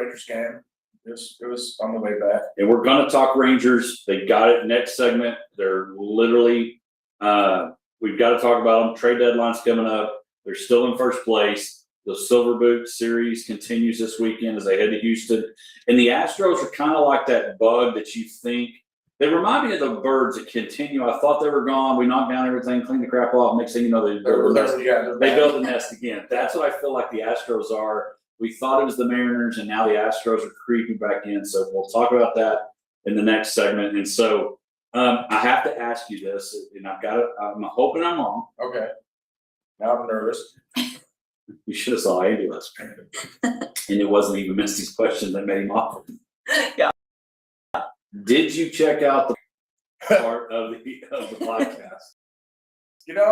Rangers game. It was on the way back. And we're gonna talk Rangers. They got it next segment. They're literally, we've got to talk about them. Trade deadline's coming up. They're still in first place. The Silver Boot series continues this weekend as they head to Houston. And the Astros are kind of like that bug that you think, they remind me of the birds that continue. I thought they were gone. We knocked down everything, cleaned the crap off. Next thing you know, they build the nest again. That's what I feel like the Astros are. We thought it was the Mariners, and now the Astros are creeping back in. So we'll talk about that in the next segment. And so I have to ask you this, and I'm hoping I'm wrong. Okay. Now I'm nervous. You should have saw Andy last week. And it wasn't even Misty's question that made him awkward. Yeah. Did you check out the part of the podcast? You know,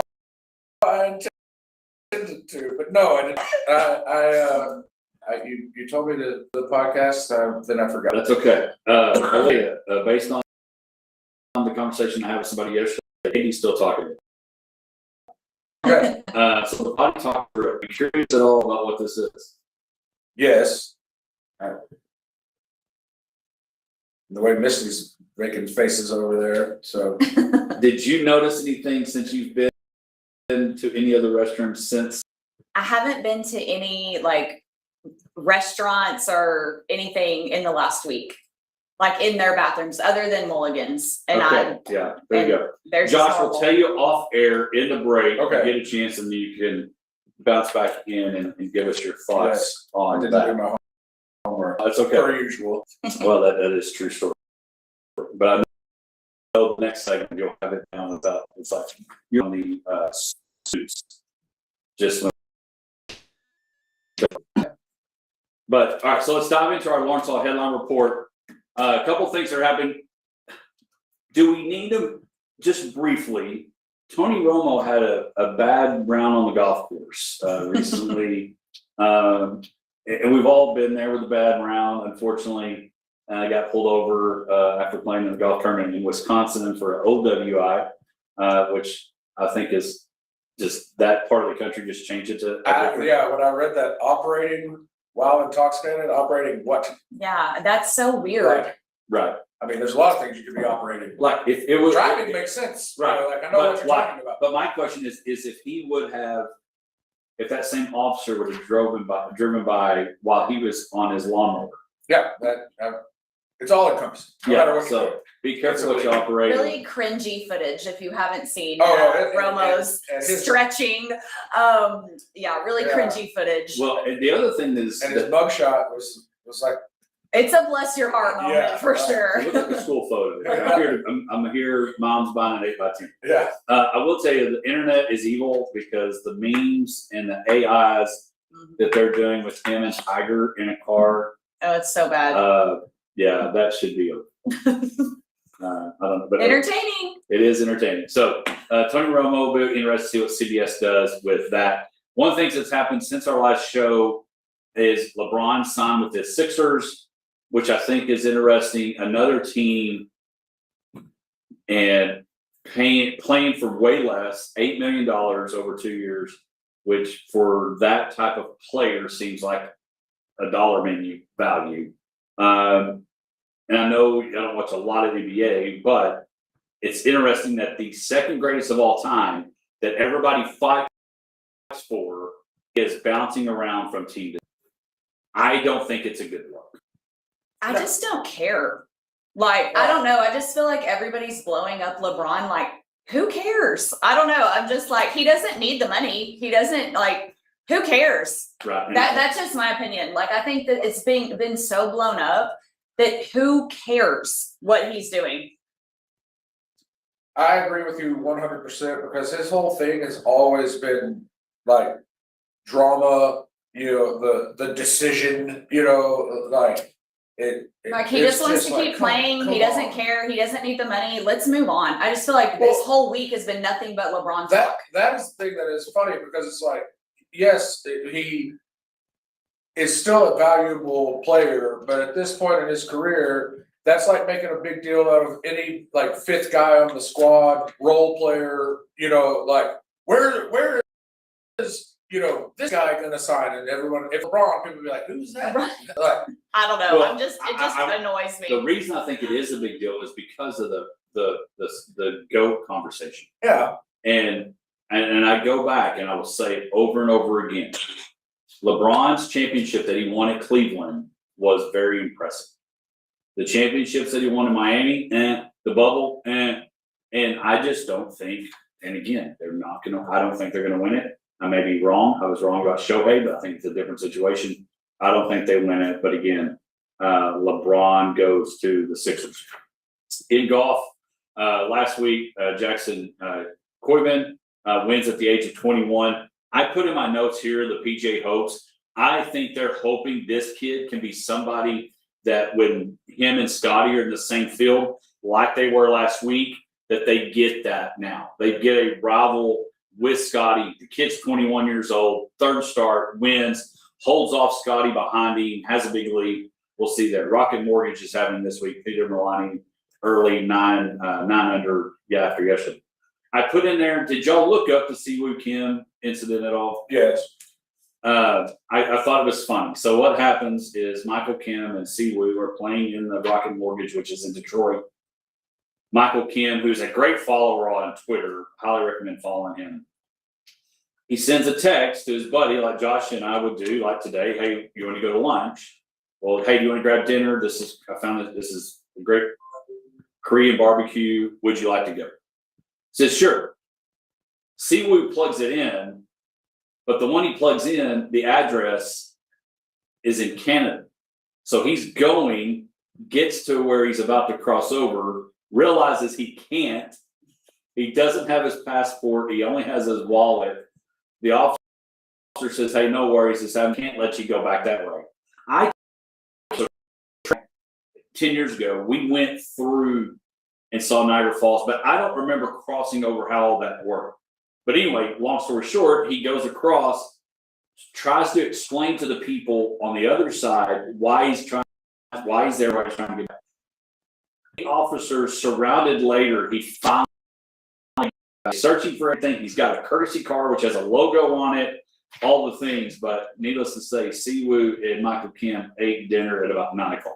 I intended to, but no, I didn't. You told me the podcast, then I forgot. That's okay. Based on the conversation I had with somebody yesterday, Andy's still talking. Okay. So the body talk group. Are you curious at all about what this is? Yes. The way Misty's making faces over there. So, did you notice anything since you've been to any other restrooms since? I haven't been to any like restaurants or anything in the last week, like in their bathrooms, other than Mulligan's. And yeah, there you go. Josh will tell you off air in the break. Okay. Get a chance, and you can bounce back in and give us your thoughts on I that. didn't do my homework. That's okay. Per usual. Well, that is true story. But I know the next segment you'll have it down about it's like you're on the suits. Just when. But all right, so let's dive into our Lawrence Hall headline report. A couple things are happening. Do we need to just briefly? Tony Romo had a bad round on the golf course recently, and we've all been there with a bad round. Unfortunately, I got pulled over after playing in the golf tournament in Wisconsin for an OWI, which I think is just that part of the country just changed it to. Yeah, when I read that, operating while intoxicated, operating what? Yeah, that's so weird. Right. I mean, there's a lot of things you could be operating. Like if it was driving makes sense. Right. You know, like I know what you're talking about. But my question is if he would have, if that same officer would have driven by while he was on his lawnmower. Yeah, that it's all encompassing. No matter what you do. Be careful what you operate. Really cringy footage if you haven't seen Romo's stretching. Really cringy footage. Well, and the other thing is, and his mugshot was like. It's a bless your heart moment for sure. It looks like a school photo. I'm here. Mom's buying an 8x10. Yeah. I will tell you, the internet is evil because the memes and the AIs that they're doing with him and Tiger in a car. Oh, it's so bad. Yeah, that should be. I don't know, but entertaining. It is entertaining. So Tony Romo, will be interested to see what CBS does with that. One of the things that's happened since our last show is LeBron signed with the Sixers, which I think is interesting. Another team and playing for way less, $8 million over 2 years, which for that type of player seems like a dollar value. And I know I don't watch a lot of NBA, but it's interesting that the second greatest of all time that everybody fights for is bouncing around from team to team. I don't think it's a good look. I just don't care. Like, I don't know. I just feel like everybody's blowing up LeBron. Like, who cares? I don't know. I'm just like, he doesn't need the money. He doesn't who cares? Right. That's just my opinion. Like, I think that it's been so blown up that who cares what he's doing? I agree with you 100% because his whole thing has always been like drama, the decision, he just wants to keep playing. He doesn't care. He doesn't need the money. Let's move on. I just feel like this whole week has been nothing but LeBron talk. That is the thing that is funny because it's like, yes, he is still a valuable player, but at this point in his career, that's like making a big deal out of any fifth guy on the squad, role player, where is this guy gonna sign? And everyone, if LeBron, people be like, who's that? Right. I I don't know. Well, It just annoys me. The reason I think it is a big deal is because of the GOAT conversation. Yeah, And I go back and I will say it over and over again. LeBron's championship that he won at Cleveland was very impressive. The championships that he won in Miami, the bubble, and I just don't think, and again, I don't think they're gonna win it. I may be wrong. I was wrong about Shohei, but I think it's a different situation. I don't think they win it, but again, LeBron goes to the Sixers. In golf, last week, Jackson Koyman wins at the age of 21. I put in my notes here the PJ hopes. I think they're hoping this kid can be somebody that when him and Scotty are in the same field, like they were last week, that they get that now. They get a rival with Scotty. The kid's 21 years old, third start, wins, holds off Scotty behind him, has a big lead. We'll see that. Rocket Mortgage is having this week. Peter Milani early 9 under after yesterday. I put in there, did y'all look up the Siwoo Kim incident at all? yes. I thought it was funny. So what happens is Michael Kim and Siwoo are playing in the Rocket Mortgage, which is in Detroit. Michael Kim, who's a great follower on Twitter, highly recommend following him. He sends a text to his buddy, like Josh and I would do, like today. Hey, you want to go to lunch? Well, hey, do you want to grab dinner? I found that this is a great Korean barbecue. Would you like to go? Says sure. Siwoo plugs it in, but the one he plugs in, the address is in Canada. So he's going, gets to where he's about to cross over, realizes he can't. He doesn't have his passport. He only has his wallet. The officer says, hey, no worries. He says, I can't let you go back that way. 10 years ago, we went through and saw Niagara Falls, but I don't remember crossing over how all that worked. But anyway, long story short, he goes across, tries to explain to the people on the other side why he's there, why he's trying to get back. The officer surrounded later, he found searching for everything. He's got a courtesy car which has a logo on it, all the things, but needless to say, Siwoo and Michael Kim ate dinner at about 9 o'clock.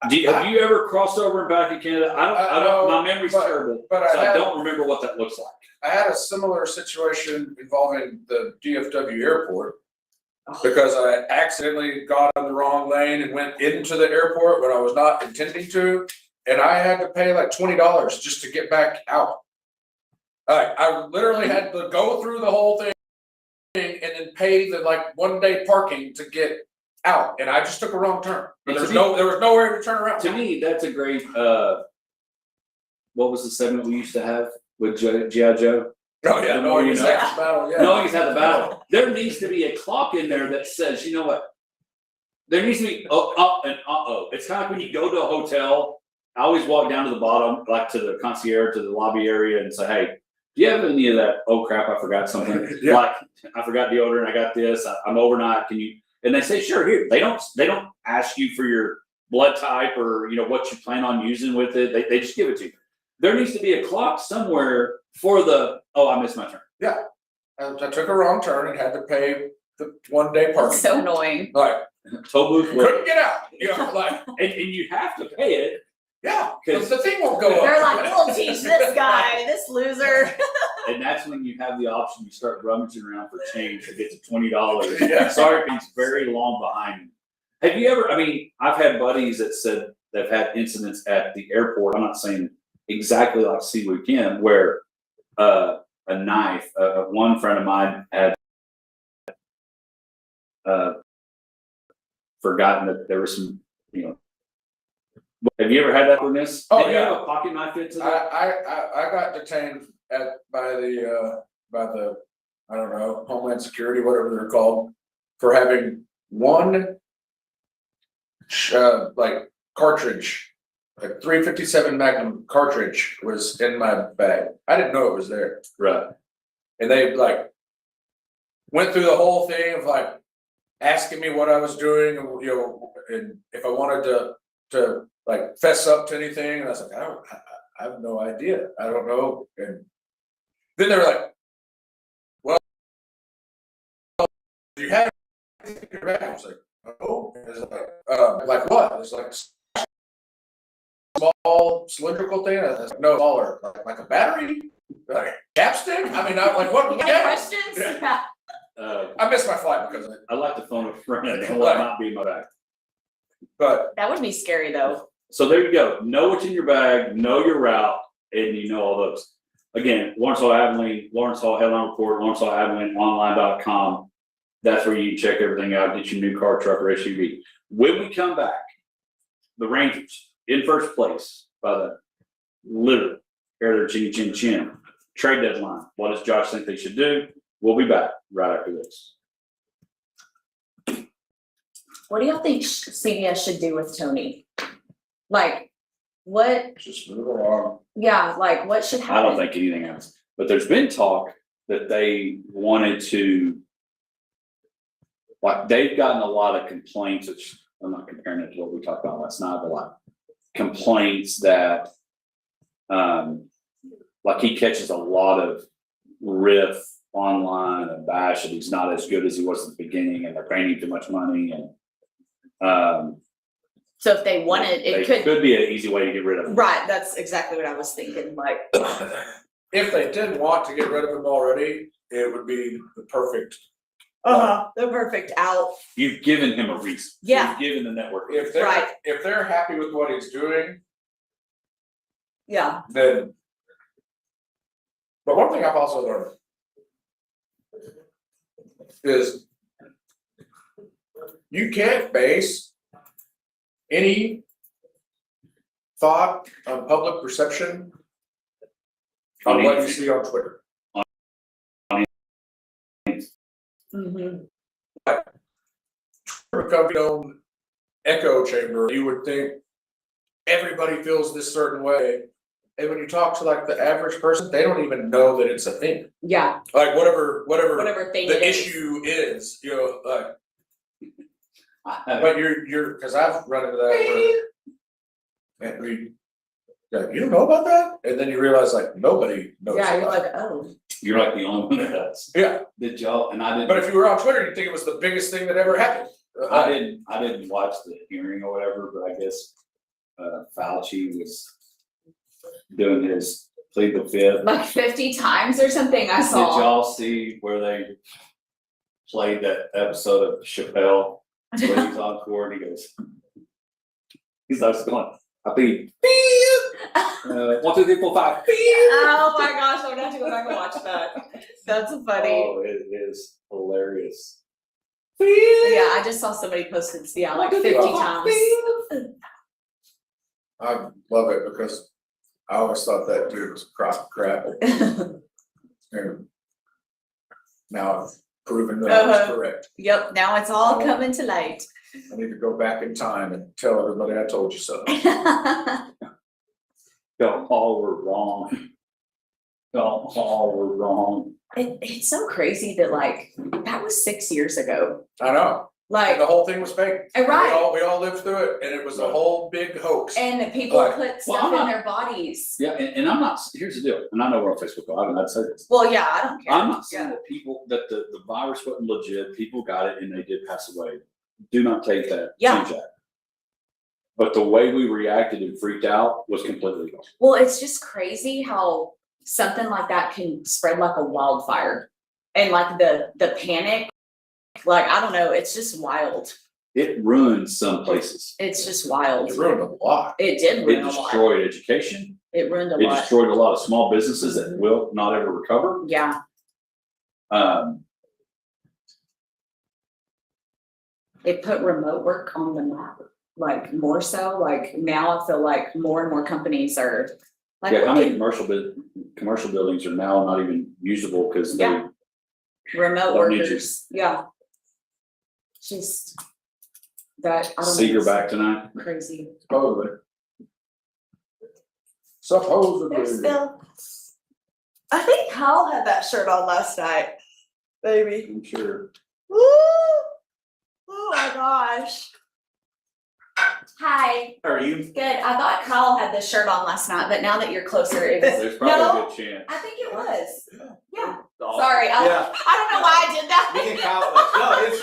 Have you ever crossed over and back in Canada? I don't. My memory's terrible, so I don't remember what that looks like. I had a similar situation involving the DFW airport because I accidentally got on the wrong lane and went into the airport when I was not intending to, and I had to pay like $20 just to get back out. I literally had to go through the whole thing and then pay the like 1 day parking to get out, and I just took a wrong turn. There was nowhere to turn around. To me, that's a great. What was the segment we used to have with G.I. Joe? Oh yeah, knowing he's had the battle. Yeah, knowing he's had the battle. There needs to be a clock in there that says, you know what? There needs to be and It's kind of like when you go to a hotel. I always walk down to the bottom, like to the concierge, to the lobby area, and say, hey, do you have any of that? Oh crap, I forgot something. Yeah. Like I forgot deodorant. I got this. I'm overnight. Can you? And they say, sure, here. They don't ask you for your blood type or what you plan on using with it. They just give it to you. There needs to be a clock somewhere for I missed my turn. Yeah. I took a wrong turn and had to pay the 1 day parking. It's so annoying. Like Toll booth. couldn't get out. Like and you have to pay it. yeah, because the thing won't go up. They're like, we'll teach this guy, this loser. And that's when you have the option. You start rummaging around for change to get to $20. Yeah. Sorry if he's very long behind you. Have you ever? I mean, I've had buddies that said they've had incidents at the airport. I'm not saying exactly like Siwoo Kim, where a knife. One friend of mine had forgotten that there was some. Have you ever had that witness? Oh, Did you yeah. have a pocket knife into that? I got detained by the I don't know, Homeland Security, whatever they're called, for having one like cartridge, like 357 Magnum cartridge was in my bag. I didn't know it was there. Right. And they like went through the whole thing of like asking me what I was doing, and if I wanted to like fess up to anything, and I was like, I have no idea. I don't know. And then they were like, well, you have anything in your bag? I was like, oh, it's like what? It's like small cylindrical thing. It's like, no, smaller, like a battery, like chapstick. I mean, I'm like, what? You got Yeah. questions? Yeah. Yeah. I missed my flight because of it, I'd like to phone a friend and what might be in my bag. but That would be scary though. So there you go. Know what's in your bag, know your route, and you know all those. Again, Lawrence Hall Abilene, Lawrence Hall Headline Report, Lawrence Hall Abilene online.com. That's where you can check everything out, get your new car, truck, or SUV. When we come back, the Rangers in first place by the literally hair of their chinny chin chin. Trade deadline. What does Josh think they should do? We'll be back right after this. What do y'all think CBS should do with Tony? Like, what, just move along. yeah, like what should happen? I don't think anything else. But there's been talk that they wanted to, like, they've gotten a lot of complaints, which I'm not comparing it to what we talked about last night, but like complaints that, like he catches a lot of riff online and bash that he's not as good as he was at the beginning and they're paying him too much money and, So if they wanted, it could, be an easy way to get rid of him. right, that's exactly what I was thinking, like, If they didn't want to get rid of him already, it would be the perfect. the perfect out. You've given him a reason. Yeah. You've given the network. If they're, Right. if they're happy with what he's doing, Yeah, then. But one thing I've also learned is you can't base any thought on public perception on what you see on Twitter. mm-hmm. Become your own echo chamber. You would think everybody feels this certain way. And when you talk to like the average person, they don't even know that it's a thing. Yeah, Like whatever thing the it is. issue is, you know, like. But you're, cause I've run into that where. And we, yeah, you don't know about that? And then you realize like nobody knows Yeah, you're about it. like, oh, You're like the only one that does. Yeah, Did y'all, and I didn't. but if you were on Twitter, you'd think it was the biggest thing that ever happened. I didn't watch the hearing or whatever, but I guess, Fauci was doing his plead the fifth. like 50 times or something I Did saw. y'all see where they played that episode of Chappelle, where he's on court, and he goes, he starts going, I plead, 1, 2, 3, 4, 5, Oh my gosh, I'm gonna have to go back and watch that. That's funny. Oh, it is hilarious. Yeah, I just saw somebody posted, yeah, like 50 times. I love it because I always thought that dude was a crock of crap. And now I've proven that I was correct. Yep, now it's all coming to light. I need to go back in time and tell everybody I told you so. Y'all all were wrong. Y'all all were wrong. It's so crazy that like, that was 6 years ago. I know, and Like, the whole thing was fake. right, We all lived through it and it was a whole big hoax. and people Like, put well, stuff I'm on not- their bodies. Yeah, and I'm not, here's the deal, and I know we're on Facebook, I haven't had to say this. Well, yeah, I don't care. I'm not saying Yeah. that people, that the virus wasn't legit, people got it and they did pass away. Do not take that, Yeah. change that. But the way we reacted and freaked out was completely wrong. Well, it's just crazy how something like that can spread like a wildfire. And like the panic, like, I don't know, it's just wild. It ruined some places. It's just wild. It ruined a lot. It did It ruin a lot. destroyed education. It ruined a It lot. destroyed a lot of small businesses that will not ever recover. Yeah, it put remote work on the map, like more so, like now I feel like more and more companies are like, Yeah, how many looking- commercial buildings are now not even usable because they, Yeah. remote Don't need you. workers, yeah. Just that, I don't know. see you're it's back tonight. Crazy. Supposedly. Supposedly. There's still. I think Kyle had that shirt on last night. Baby. I'm sure. Woo! Oh my gosh. Hi, How are you? good. I thought Kyle had this shirt on last night, but now that you're closer, it was, There's probably No. a good chance. I think it was. Yeah, Sorry, Yeah. I don't know why I did that. Me and Kyle, no, it's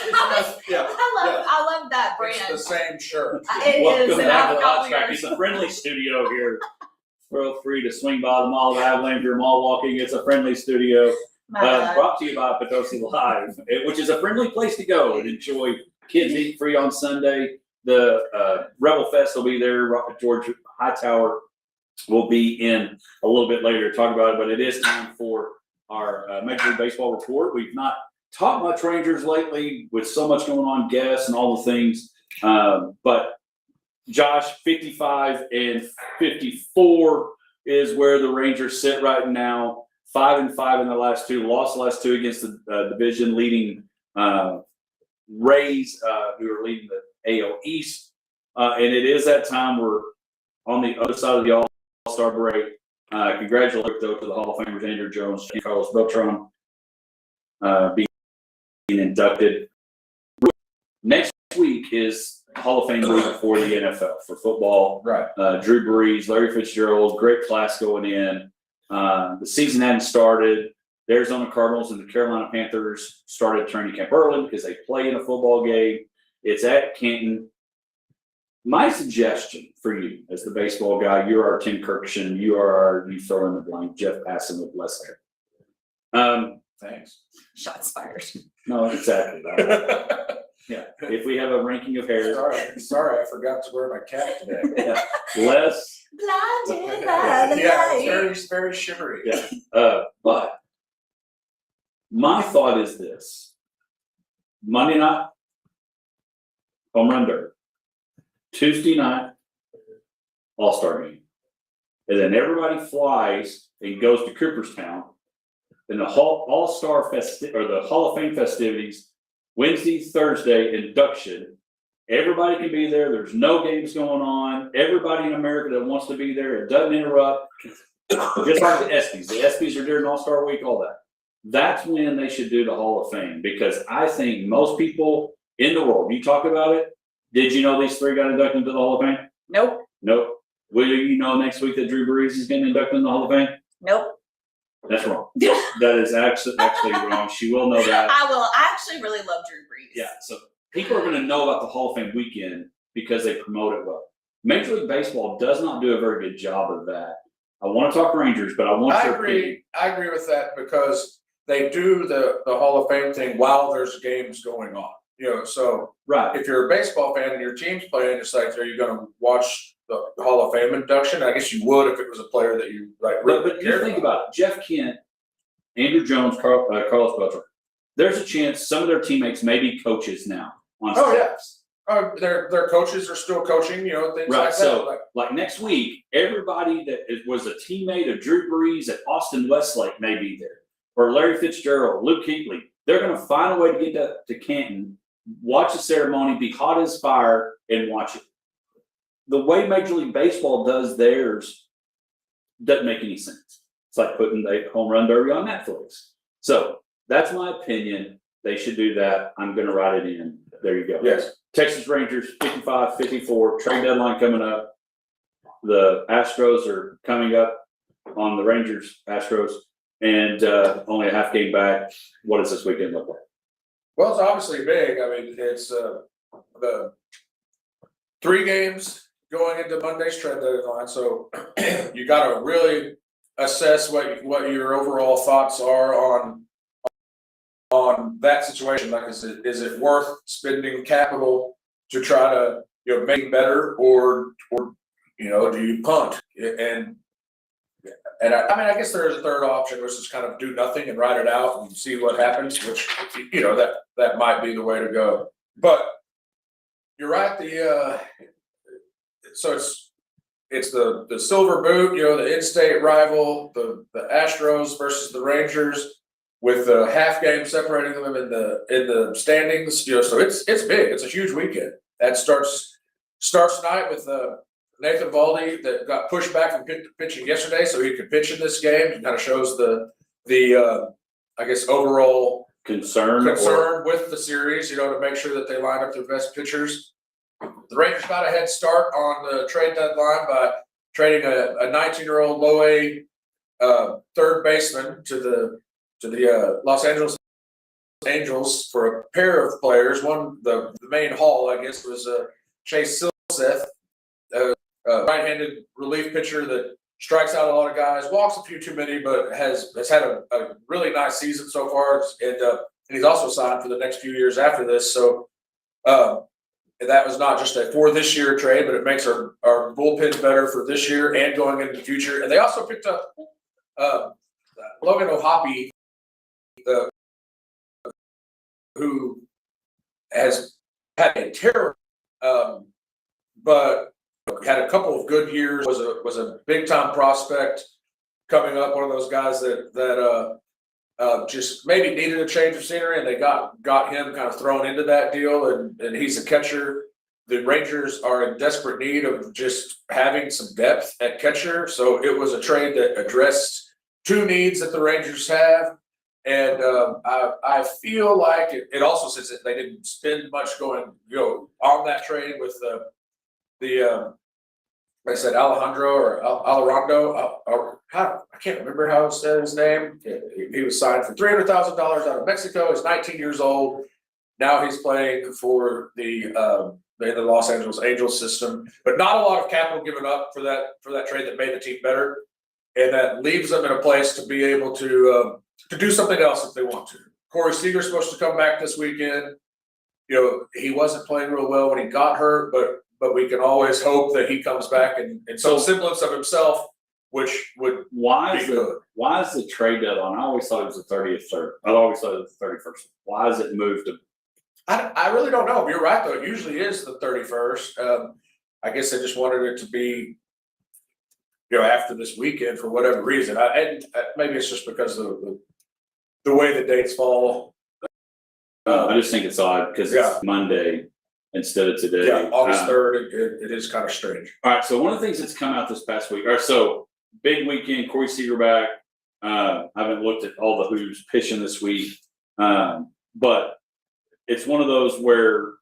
yeah. I love that It's the brand. same shirt. It is, Welcome and back I to forgot Hot Track. yours. It's a friendly studio here. Feel free to swing by the Mall of Abilene if you're mall walking. It's a friendly studio. My bad. Brought to you by Potosi Live, which is a friendly place to go and enjoy. Kids eat free on Sunday. The Rebel Fest will be there. George Hightower will be in a little bit later to talk about it, but it is time for our Major League Baseball report. We've not talked much Rangers lately with so much going on, guests and all the things. But Josh, 55 and 54 is where the Rangers sit right now. 5-5 in the last two, lost the last two against the division leading Rays, who are leading the AL East. And it is that time we're on the other side of the All-Star break. Congratulations, though, to the Hall of Famers, Andrew Jones and Carlos Beltran, being inducted. Next week is Hall of Fame week for the NFL, for football. Right. Drew Brees, Larry Fitzgerald, great class going in. The season hadn't started. The Arizona Cardinals and the Carolina Panthers started training camp early because they play in a football game. It's at Canton. My suggestion for you, as the baseball guy, you're our Tim Kirkshin, you throw in the blank, Jeff Passan with less hair. Thanks. Shots fired. No, exactly. Yeah. If we have a ranking of hair, Sorry, I forgot to wear my cap today. less. Blinded by the Yeah, light. it's very shivery. Yeah. But my thought is this: Monday night, home run derby. Tuesday night, All-Star game. And then everybody flies and goes to Cooperstown. And the All-Star or the Hall of Fame festivities, Wednesday, Thursday, induction. Everybody can be there. There's no games going on. Everybody in America that wants to be there, it doesn't interrupt. Just like the ESPYs. The ESPYs are during All-Star week, all that. That's when they should do the Hall of Fame, because I think most people in the world, you talk about it, did you know these three got inducted into the Hall of Fame? Nope. Nope. Will you know next week that Drew Brees is getting inducted in the Hall of Fame? Nope. That's wrong. That is actually wrong. She will know that. I will. I actually really love Drew Brees. Yeah, so people are going to know about the Hall of Fame weekend because they promote it well. Major League Baseball does not do a very good job of that. I want to talk Rangers, but I want your opinion. I agree with that, because they do the Hall of Fame thing while there's games going on. So Right. if you're a baseball fan and your team's playing, it's like, are you going to watch the Hall of Fame induction? I guess you would if it was a player that you really But you cared think about. about it. Jeff Kent, Andrew Jones, Carlos Beltran. There's a chance some of their teammates may be coaches now on Oh, yeah. staffs. Their coaches are still coaching, things Right, like so that. like next week, everybody that was a teammate of Drew Brees at Austin Westlake may be there, or Larry Fitzgerald, Luke Kuechly. They're going to find a way to get to Canton, watch the ceremony, be hot as fire, and watch it. The way Major League Baseball does theirs doesn't make any sense. It's like putting the home run derby on Netflix. So that's my opinion. They should do that. I'm going to write it in. There you go. Yes. Texas Rangers 55-54, trade deadline coming up. The Astros are coming up on the Rangers, Astros, and only a half game back. What does this weekend look like? Well, it's obviously big. I mean, it's the 3 games going into Monday's trade deadline, so you got to really assess what your overall thoughts are on that situation. Like, is it worth spending capital to try to make better, or do you punt? And I guess there is a third option, which is kind of do nothing and ride it out and see what happens, which that might be the way to go. But you're right. So it's the silver boot, the in-state rival, the Astros versus the Rangers, with the half game separating them in the standings. So it's big. It's a huge weekend. That starts tonight with Nathan Valdi, that got pushed back from pitching yesterday, so he could pitch in this game. It kind of shows the I guess overall Concern with the series, to make sure that they line up their best pitchers. The Rangers got a head start on the trade deadline by trading a 19-year-old low A third baseman to to the Los Angeles Angels for a pair of players. One, the main haul, I guess, was Chase Silseth, right-handed relief pitcher that strikes out a lot of guys, walks a few too many, but has had a really nice season so far, and he's also signed for the next few years after this. So that was not just a for this year trade, but it makes our bullpen better for this year and going into the future. And they also picked up Logan O'Hoppe, who has had a terrible, but had a couple of good years. Was a big time prospect coming up. One of those guys that just maybe needed a change of scenery, and they got him kind of thrown into that deal. And he's a catcher. The Rangers are in desperate need of just having some depth at catcher. So it was a trade that addressed two needs that the Rangers have. And I feel like it also, since they didn't spend much going on that trade with like I said, Alejandro or Alejandro, I can't remember how it said his name. He was signed for $300,000 out of Mexico. He's 19 years old. Now he's playing for the Los Angeles Angels system, but not a lot of capital given up for that trade that made the team better, and that leaves them in a place to be able to do something else if they want to. Corey Seager's supposed to come back this weekend. He wasn't playing real well when he got hurt, but we can always hope that he comes back in some semblance of himself, which would Why be good. Why is the trade deadline? I always thought it was the 30th. I always thought it was the 31st. Why is it moved to? I really don't know. You're right, though. It usually is the 31st. I guess they just wanted it to be, after this weekend for whatever reason. And maybe it's just because of the way the dates fall. I just think it's odd because it's Monday instead of today. Yeah, August 3rd. It is kind of strange. All right. So one of the things that's come out this past week, so big weekend, Corey Seager back. I haven't looked at all the who's pitching this week, but it's one of those where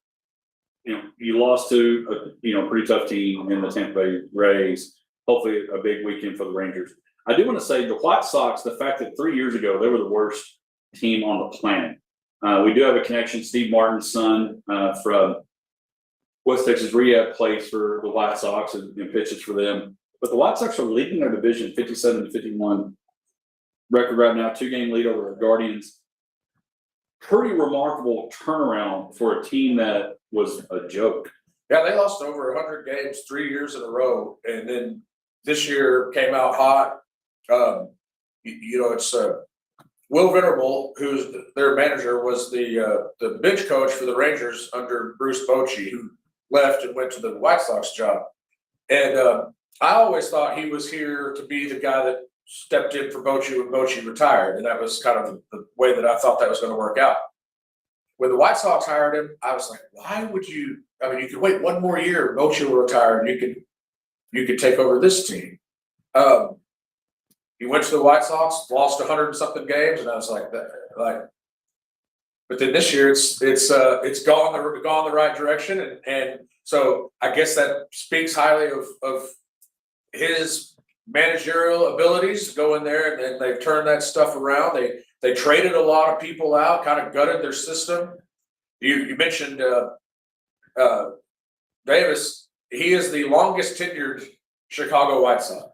you lost to a pretty tough team in the Tampa Bay Rays. Hopefully, a big weekend for the Rangers. I do want to say the White Sox. The fact that 3 years ago they were the worst team on the planet. We do have a connection. Steve Martin's son from West Texas Rehab plays for the White Sox and pitches for them. But the White Sox are leading their division 57-51 record right now, 2-game lead over the Guardians. Pretty remarkable turnaround for a team that was a joke. Yeah, they lost over 100 games 3 years in a row, and then this year came out hot. It's Will Venable, who's their manager, was the bench coach for the Rangers under Bruce Bochy, who left and went to the White Sox job. And I always thought he was here to be the guy that stepped in for Bochy when Bochy retired, and that was kind of the way that I thought that was going to work out. When the White Sox hired him, I was like, why would you? I mean, you could wait one more year, Bochy will retire, and you could take over this team. He went to the White Sox, lost 100 and something games, and I was like, but then this year it's gone the right direction, and so I guess that speaks highly of his managerial abilities to go in there, and they've turned that stuff around. They traded a lot of people out, kind of gutted their system. You mentioned Davis. He is the longest tenured Chicago White Sox.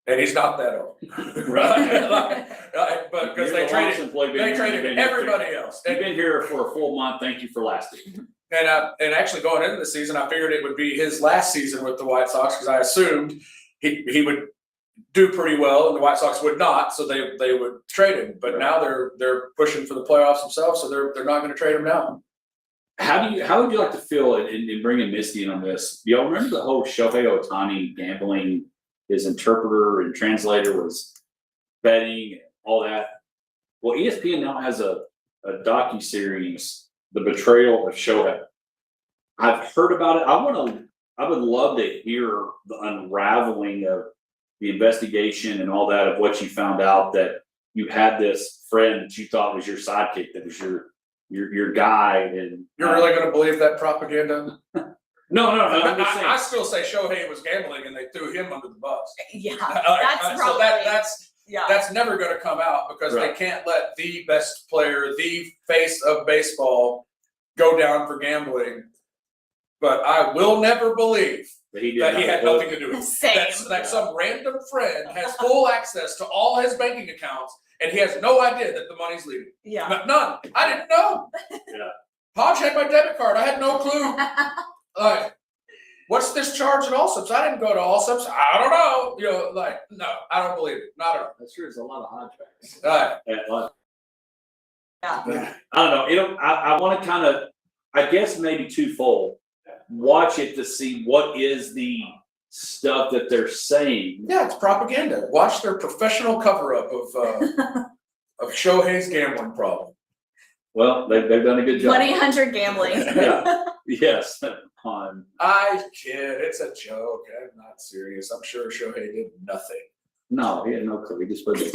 And he's not that old, right? But because they traded everybody else. You've been here for a full month. Thank you for lasting. And actually going into the season, I figured it would be his last season with the White Sox because I assumed he would do pretty well and the White Sox would not, so they would trade him. But now they're pushing for the playoffs themselves, so they're not going to trade him now. How would you like to feel in bringing Misty in on this? Do y'all remember the whole Shohei Ohtani gambling? His interpreter and translator was betting and all that. Well, ESPN now has a docuseries, The Betrayal of Shohei. I've heard about it. I would love to hear the unraveling of the investigation and all that, of what you found out, that you had this friend that you thought was your sidekick, that was your guy. And you're really going to believe that propaganda? No. I'm just saying. I still say Shohei was gambling and they threw him under the bus. Yeah, that's probably. So Yeah. That's never gonna come out because they Right. can't let the best player, the face of baseball, go down for gambling. But I will never believe That he did that he not had vote. nothing to do with it. Same. That some random friend has full access to all his banking accounts and he has no idea that the money's leaving. Yeah. None. I didn't know. Yeah. Podge had my debit card. I had no clue. Like, what's this charge at Allsup's? I didn't go to Allsup's. I don't know. You know, like, no, I don't believe it. Not at all. That's true. There's a lot of contracts. Right. Yeah. I don't know. I want to kind of, I guess maybe twofold. Watch it to see what is the stuff that they're saying. Yeah, it's propaganda. Watch their professional cover-up of Shohei's gambling problem. Well, they've done a good job. 1-800 gambling. Yeah. Yes. I kid. It's a joke. I'm not serious. I'm sure Shohei did nothing. No, he had no clue. He just put it.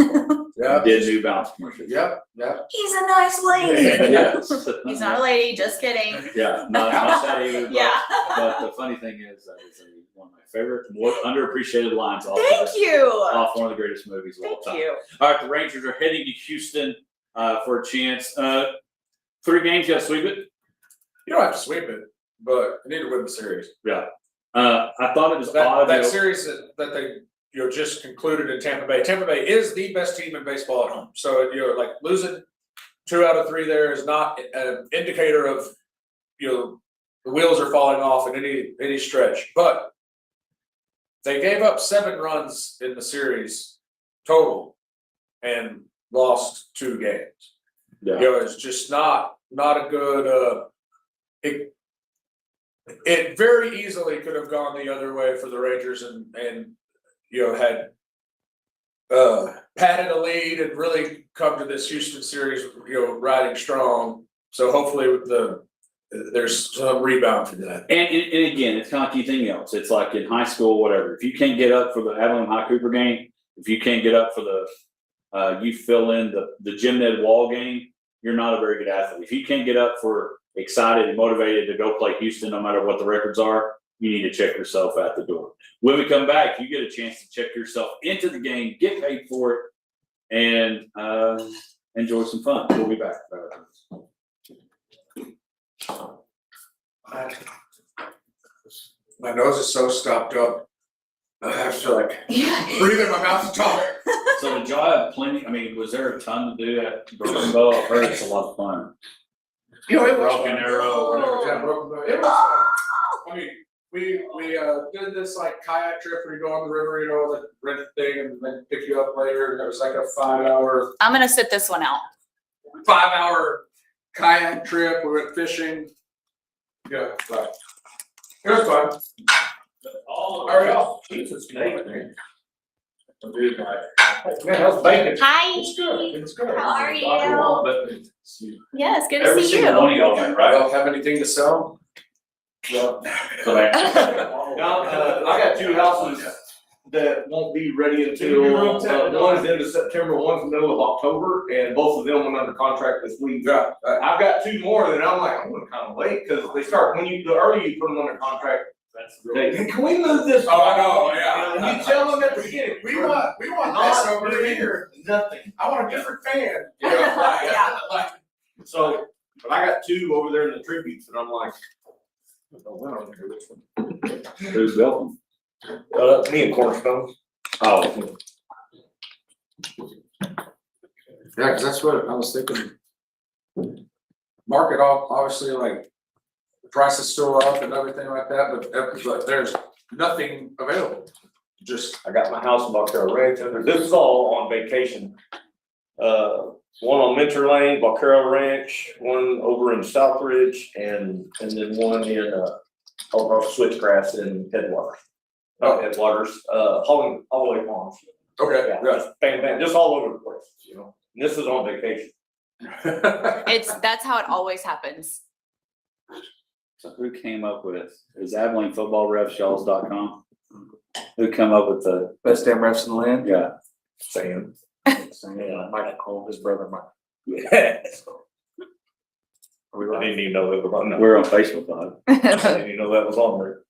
Yeah. Did New Balance commercials. Yep. He's a nice lady. Yes. He's not a lady, just kidding. Yeah, not that either. But, Yeah. but the funny thing is, that is one of my favorite, more underappreciated lines off, Thank you. off one of the greatest movies of all Thank time. you. All right, the Rangers are heading to Houston for a chance. 3 games, you got to sweep it. You don't have to sweep it, but you need to win the series. Yeah. I thought it was odd. That series that they just concluded in Tampa Bay. Tampa Bay is the best team in baseball at home. So like losing 2 out of 3 there is not an indicator of the wheels are falling off in any stretch. But they gave up 7 runs in the series total and lost 2 games. Yeah. It's just not a good. It very easily could have gone the other way for the Rangers and had padded a lead and really come to this Houston series, riding strong. So hopefully there's some rebound from that. And again, it's kind of like anything else. It's like in high school, whatever. If you can't get up for the Abilene High Cooper game, if you can't get up for the, you fill in the Jim Ned Wall game, you're not a very good athlete. If you can't get up for excited and motivated to go play Houston, no matter what the records are, you need to check yourself at the door. When we come back, you get a chance to check yourself into the game, get paid for it, and enjoy some fun. We'll be back. My nose is so stopped up. I have to breathe in my mouth and talk. So did y'all have plenty? I mean, was there a ton to do at Broken Bow? I've heard it's a lot of fun. It was Broken fun. Arrow, whatever. Yeah, Broken Bow. It was fun. I mean, we did this kayak trip where you go on the river, rent the thing and then pick you up later. And it was like a 5-hour I'm gonna sit this one out. 5-hour kayak trip. We went fishing. Yeah, but it was fun. Hurry up. Jesus, man. Dude, man, how's bacon? Hi. It's good. It's good. How are you? But Yeah, it's good to Every see single one of you. y'all went, I right? don't have anything to sell. Yeah. I got 2 houses that won't be ready until, one's end of September, one's the middle of October, and both of them went under contract this week. Yeah. I've got 2 more that I'm like, I'm gonna kind of wait, because they start, the earlier you put them under contract, hey, can we move this? Oh, I know, yeah. You know, you tell them at the beginning, We want this not over here. nothing. I want a different fan. Yeah. So, but I got 2 over there in the tributes, and I'm like, Who's built me and Cornerstone. Oh, Yeah, cause that's what I was thinking. Market obviously the price is still up and everything like that, but there's nothing available. Just, I got my house in Vaquero Ranch, and this is all on vacation. One on Mentor Lane, Vaquero Ranch, one over in Southridge, and then one in, over off Switchgrass in Headwaters. Not Headwaters, Holloway Farms. okay, Yeah, bang, just all over the place, And this is on vacation. That's how it always happens. so who came up with, is Abilene Football Refshaws.com? Who come up with the, Best damn refs in the land. yeah. Sam. Yeah, Michael Cole, his brother Mike. I Are we right? didn't even know that was on there. We're on Facebook, bud. I didn't even know that was on there.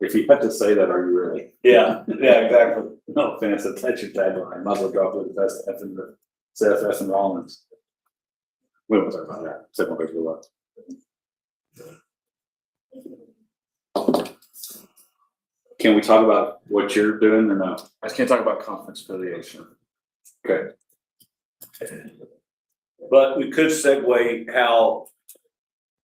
If you have to say that, are you really? Yeah, exactly. No offense, that's your tagline. Might as well drop it. That's F and the F and Rollins. We won't talk about that. Second page below. Can we talk about what you're doing or no? I just can't talk about conference affiliation. Okay. But we could segue how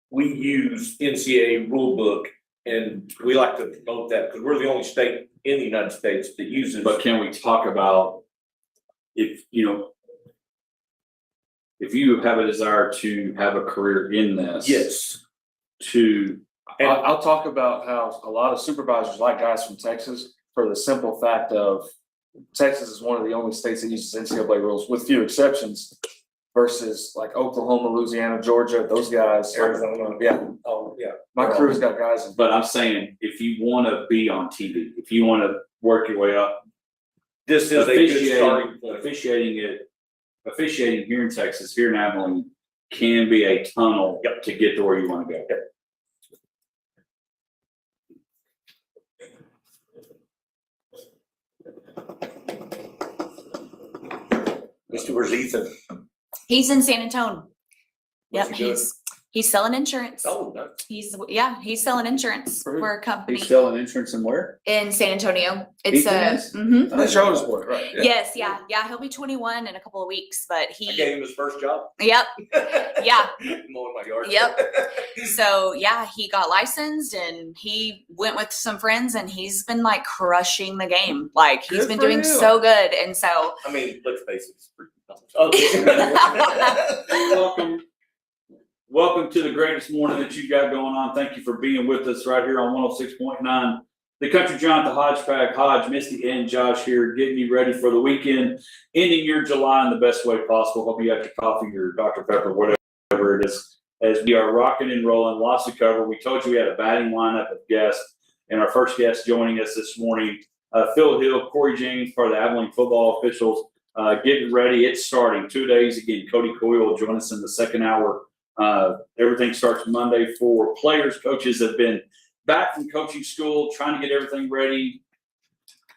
we use NCAA rule book, and we like to promote that because we're the only state in the United States that uses. But can we talk about if you have a desire to have a career in this? Yes. And I'll talk about how a lot of supervisors like guys from Texas for the simple fact of Texas is one of the only states that uses NCAA rules with few exceptions versus like Oklahoma, Louisiana, Georgia, those guys. Arizona. Yeah. Oh, yeah. My crew's got guys. But I'm saying, if you want to be on TV, if you want to work your way up, This is a good starting point. officiating here in Texas, here in Abilene, can be a tunnel to get to where you want to go. Mr. Where's Ethan? He's in San Antonio. What's Yep, he doing? he's selling insurance. Oh, no. He's selling insurance for a company He's selling insurance somewhere? in San Antonio. It's Ethan a, is? mhm. That's your oldest boy, right? Yes, yeah, he'll be 21 in a couple of weeks, but I he, gave him his first job. yep, yeah. Mowing my yard. Yep. So yeah, he got licensed and he went with some friends and he's been like crushing the game. Like he's Good been for doing him. so good. And so I mean, let's face it. It's pretty. Welcome to the greatest morning that you got going on. Thank you for being with us right here on 106.9. The Country John, the Hodge, Misty, and Josh here, getting you ready for the weekend, ending your July in the best way possible. Hope you got your coffee, your Dr. Pepper, whatever it is, as we are rocking and rolling. Lots to cover. We told you we had a batting lineup of guests, and our first guest joining us this morning, Phil Hill, Corey James, part of the Abilene football officials, getting ready. It's starting 2 days. Again, Cody Coyle will join us in the second hour. Everything starts Monday for players. Coaches have been back from coaching school, trying to get everything ready.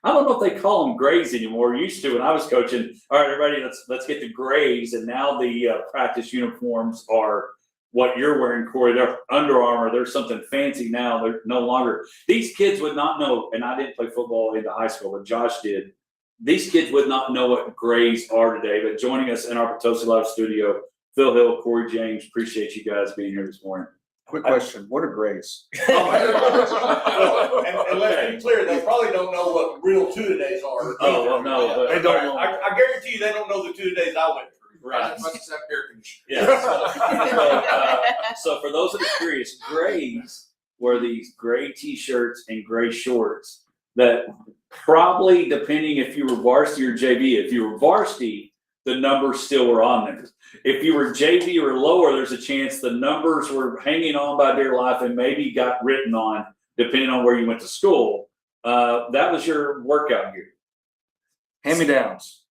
I don't know if they call them grays anymore. Used to when I was coaching. All right, everybody, let's get to grays. And now the practice uniforms are what you're wearing, Corey. They're Under Armour. They're something fancy now. They're no longer. These kids would not know. And I didn't play football into high school, but Josh did. These kids would not know what grays are today. But joining us in our Potosi Live studio, Phil Hill, Corey James. Appreciate you guys being here this morning. Quick question, what are grays? And let's be clear, they probably don't know what real two-a-days are. Oh, well, no, but They don't know. I guarantee you they don't know the two-a-days I went through. Right. air conditioning. Yeah. So for those that are curious, grays were these gray T-shirts and gray shorts that probably, depending if you were varsity or JV, if you were varsity, the numbers still were on there. If you were JV or lower, there's a chance the numbers were hanging on by dear life and maybe got written on, depending on where you went to school. That was your workout gear. Hand-me-downs.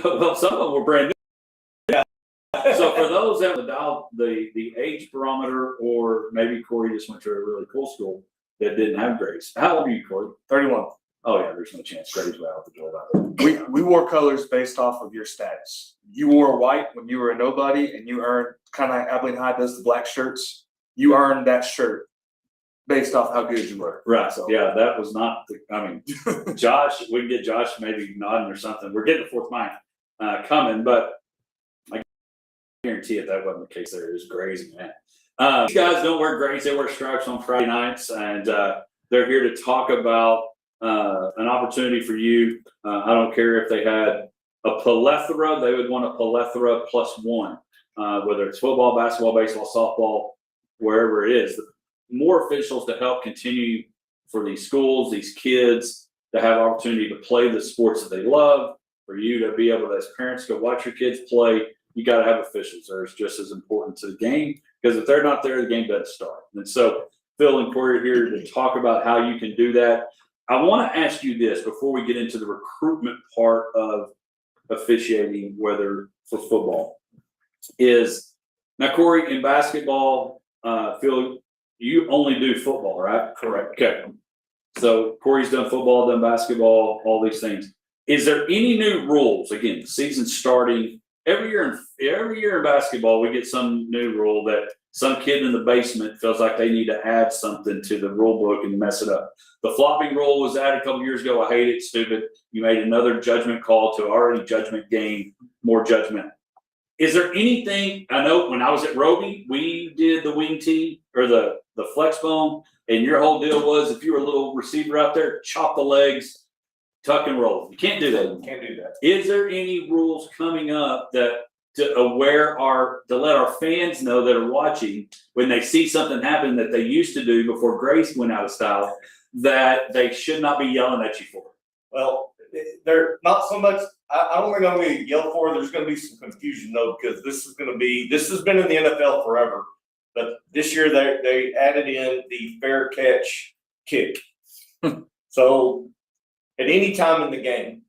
Well, some of them were brand new. So for those that dial the age barometer, or maybe Corey just went to a really cool school that didn't have grades. How old are you, Corey? 31. Oh yeah, there's no chance grades were out the door. We wore colors based off of your status. You wore white when you were a nobody, and you earned, kind of like Abilene High does the black shirts. You earned that shirt based off how good you were. Right. So Yeah, that was not the. I mean, Josh. We can get Josh maybe nodding or something. We're getting the fourth mic coming, but I guarantee if that wasn't the case, there is grays, man. These guys don't wear grays; they wear stripes on Friday nights, and they're here to talk about an opportunity for you. I don't care if they had a plethora; they would want a plethora plus one, whether it's football, basketball, baseball, softball, wherever it is. More officials to help continue for these schools, these kids to have opportunity to play the sports that they love. For you to be able to, as parents, go watch your kids play. You got to have officials there. It's just as important to the game, because if they're not there, the game doesn't start. And so Phil and Corey are here to talk about how you can do that. I want to ask you this before we get into the recruitment part of officiating, whether for football, is now, Corey, in basketball, Phil, you only do football, right? Correct. Okay. So Corey's done football, done basketball, all these things. Is there any new rules? Again, the season's starting. Every year in basketball, we get some new rule that some kid in the basement feels like they need to add something to the rule book and mess it up. The flopping rule was added a couple years ago. I hate it, stupid. You made another judgment call to already judgment game, more judgment. Is there anything, I know when I was at Roby, we did the wing tee or the flex bone, and your whole deal was if you were a little receiver out there, chop the legs, tuck and roll. You can't do that anymore. Can't do that. Is there any rules coming up that to let our fans know that are watching when they see something happen that they used to do before Grace went out of style that they should not be yelling at you for? Well, they're not so much, I don't think I'm gonna yell for, there's gonna be some confusion though, because this has been in the NFL forever. But this year they added in the fair catch kick. So at any time in the game,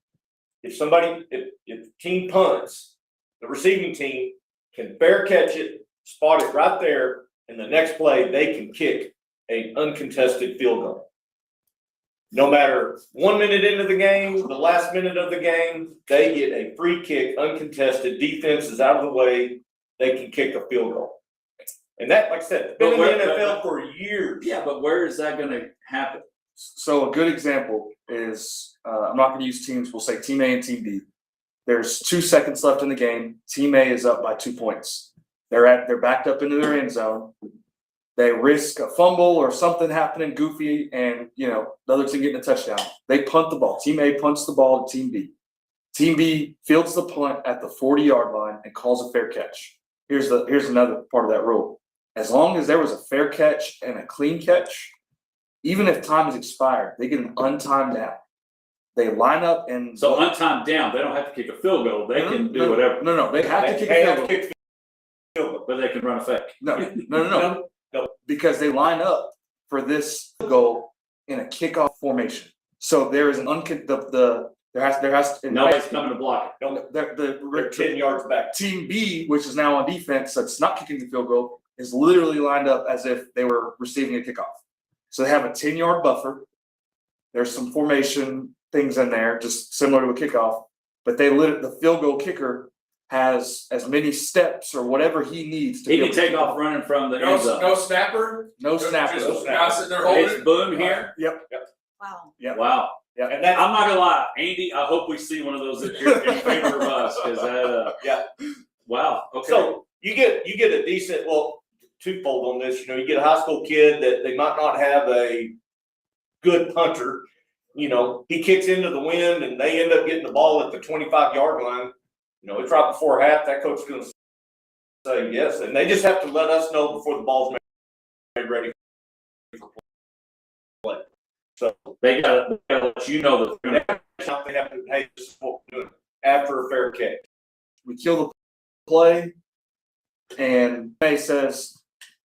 if the team punts, the receiving team can fair catch it, spot it right there, and the next play, they can kick an uncontested field goal. No matter 1 minute into the game, the last minute of the game, they get a free kick, uncontested, defense is out of the way, they can kick a field goal. And that, like I said, been in the NFL for years. Yeah, but where is that gonna happen? So a good example is, I'm not gonna use teams, we'll say team A and team B. There's 2 seconds left in the game. Team A is up by 2 points. They're backed up into their end zone. They risk a fumble or something happening goofy and, the other team getting a touchdown. They punt the ball. Team A punts the ball to team B. Team B fields the punt at the 40-yard line and calls a fair catch. Here's another part of that rule. As long as there was a fair catch and a clean catch, even if time is expired, they get an untimed down. They line up and So untimed down, they don't have to kick a field goal. They can do whatever. No, they have to kick a field goal. But they can run a fake. No. Because they line up for this goal in a kickoff formation. So there is an there has to. Nobody's coming to block it. They're 10 yards back. Team B, which is now on defense, that's not kicking the field goal, is literally lined up as if they were receiving a kickoff. So they have a 10-yard buffer. There's some formation things in there, just similar to a kickoff, but the field goal kicker has as many steps or whatever he needs to. He can take off running from the end zone. No snapper. No snapper. Just Guy sitting there holding It's it. boom here. Yep. Wow. Yep. Wow. Yeah. And that's, I'm not gonna lie, Andy. I hope we see one of those in favor of us because that. Yeah. Wow. Okay. So you get a decent, twofold on this. You get a high school kid that they might not have a good punter. He kicks into the wind and they end up getting the ball at the 25-yard line. It's right before half. That coach is going to say yes, and they just have to let us know before the ball's made ready for play. So they gotta let you know that they're gonna. they have to. Hey, this is what we're doing after a fair catch. We kill the play, and May says,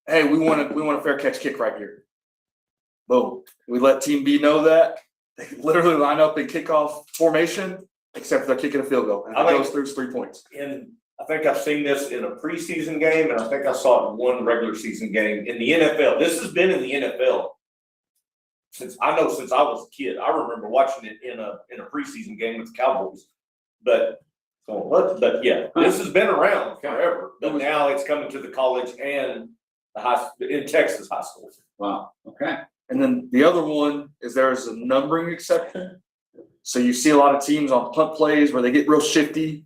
"Hey, we want a fair catch kick right here." Boom. We let Team B know that. They literally line up in kickoff formation, except they're kicking a field goal. And if it goes through, it's 3 points. And I think I've seen this in a preseason game, and I think I saw it in one regular season game in the NFL. This has been in the NFL since I was a kid. I remember watching it in a preseason game with the Cowboys. But yeah, this has been around forever. But now it's coming to the college and in Texas high schools. Wow. Okay. And then the other one is there's a numbering exception. So you see a lot of teams on punt plays where they get real shifty.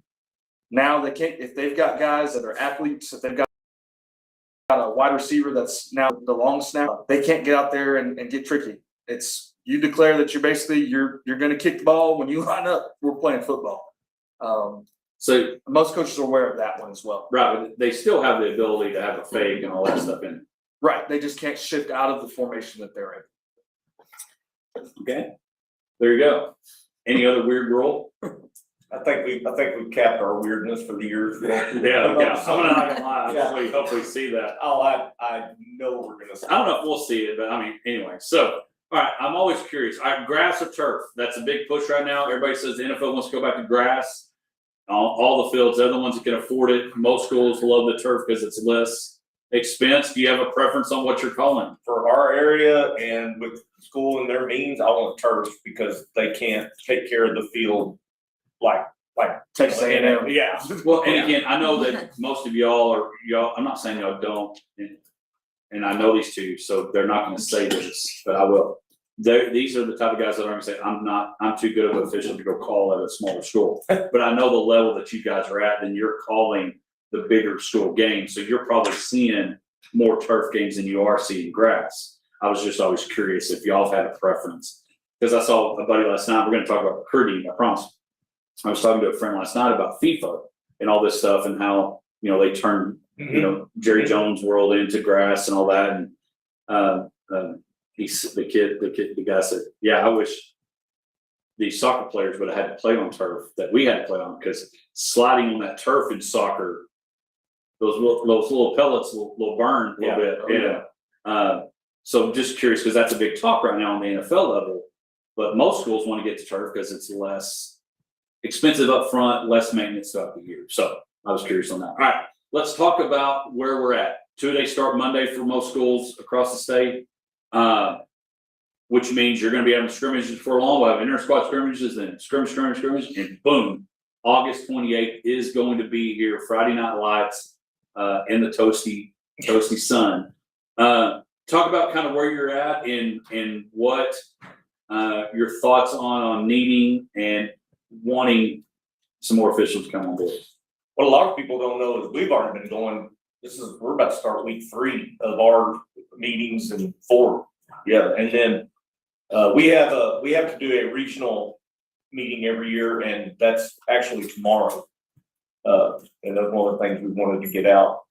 Now they can't, if they've got guys that are athletes, if they've got a wide receiver that's now the long snap, they can't get out there and get tricky. It's you declare that you're going to kick the ball when you line up. We're playing football. So most coaches are aware of that one as well. right, but they still have the ability to have a fake and all that stuff in it. Right, they just can't shift out of the formation that they're in. Okay, there you go. Any other weird rule? I think we've capped our weirdness for the years. Yeah. I'm not gonna lie. Yeah. Hopefully see that. Oh, I know we're gonna. I don't know if we'll see it, but I mean, anyway. So, all right, I'm always curious. All right, grass or turf? That's a big push right now. Everybody says the NFL wants to go back to grass. All the fields, they're the ones that can afford it. Most schools love the turf because it's less expense, do you have a preference on what you're calling? For our area and with school and their means, I want turf because they can't take care of the field like. Texas A&M. Yeah. Well, and again, I know that most of y'all, I'm not saying y'all don't, and I know these two, so they're not gonna say this, but I will. These are the type of guys that are gonna say, I'm too good of an official to go call at a smaller school. But I know the level that you guys are at, and you're calling the bigger school games, so you're probably seeing more turf games than you are seeing grass. I was just always curious if y'all had a preference, because I saw a buddy last night, we're gonna talk about recruiting, I promise. I was talking to a friend last night about FIFA and all this stuff and how, they turned, Jerry Jones world into grass and all that. And, the guy said, yeah, I wish these soccer players would have had to play on turf that we had to play on, because sliding on that turf in soccer, those little pellets will burn a little bit. So I'm just curious, because that's a big talk right now on the NFL level, but most schools want to get to turf because it's less expensive up front, less maintenance throughout the year. So I was curious on that. All right, let's talk about where we're at. 2-day start Monday for most schools across the state, which means you're going to be having scrimmages for a long while. Inter-squad scrimmages, then scrimmage, and boom, August 28th is going to be here. Friday Night Lights in the toasty sun. Talk about kind of where you're at and what your thoughts on needing and wanting some more officials to come on board. What a lot of people don't know is we've already been going, we're about to start week 3 of our meetings and 4. Yeah, and then we have to do a regional meeting every year, and that's actually tomorrow. And that's one of the things we wanted to get out.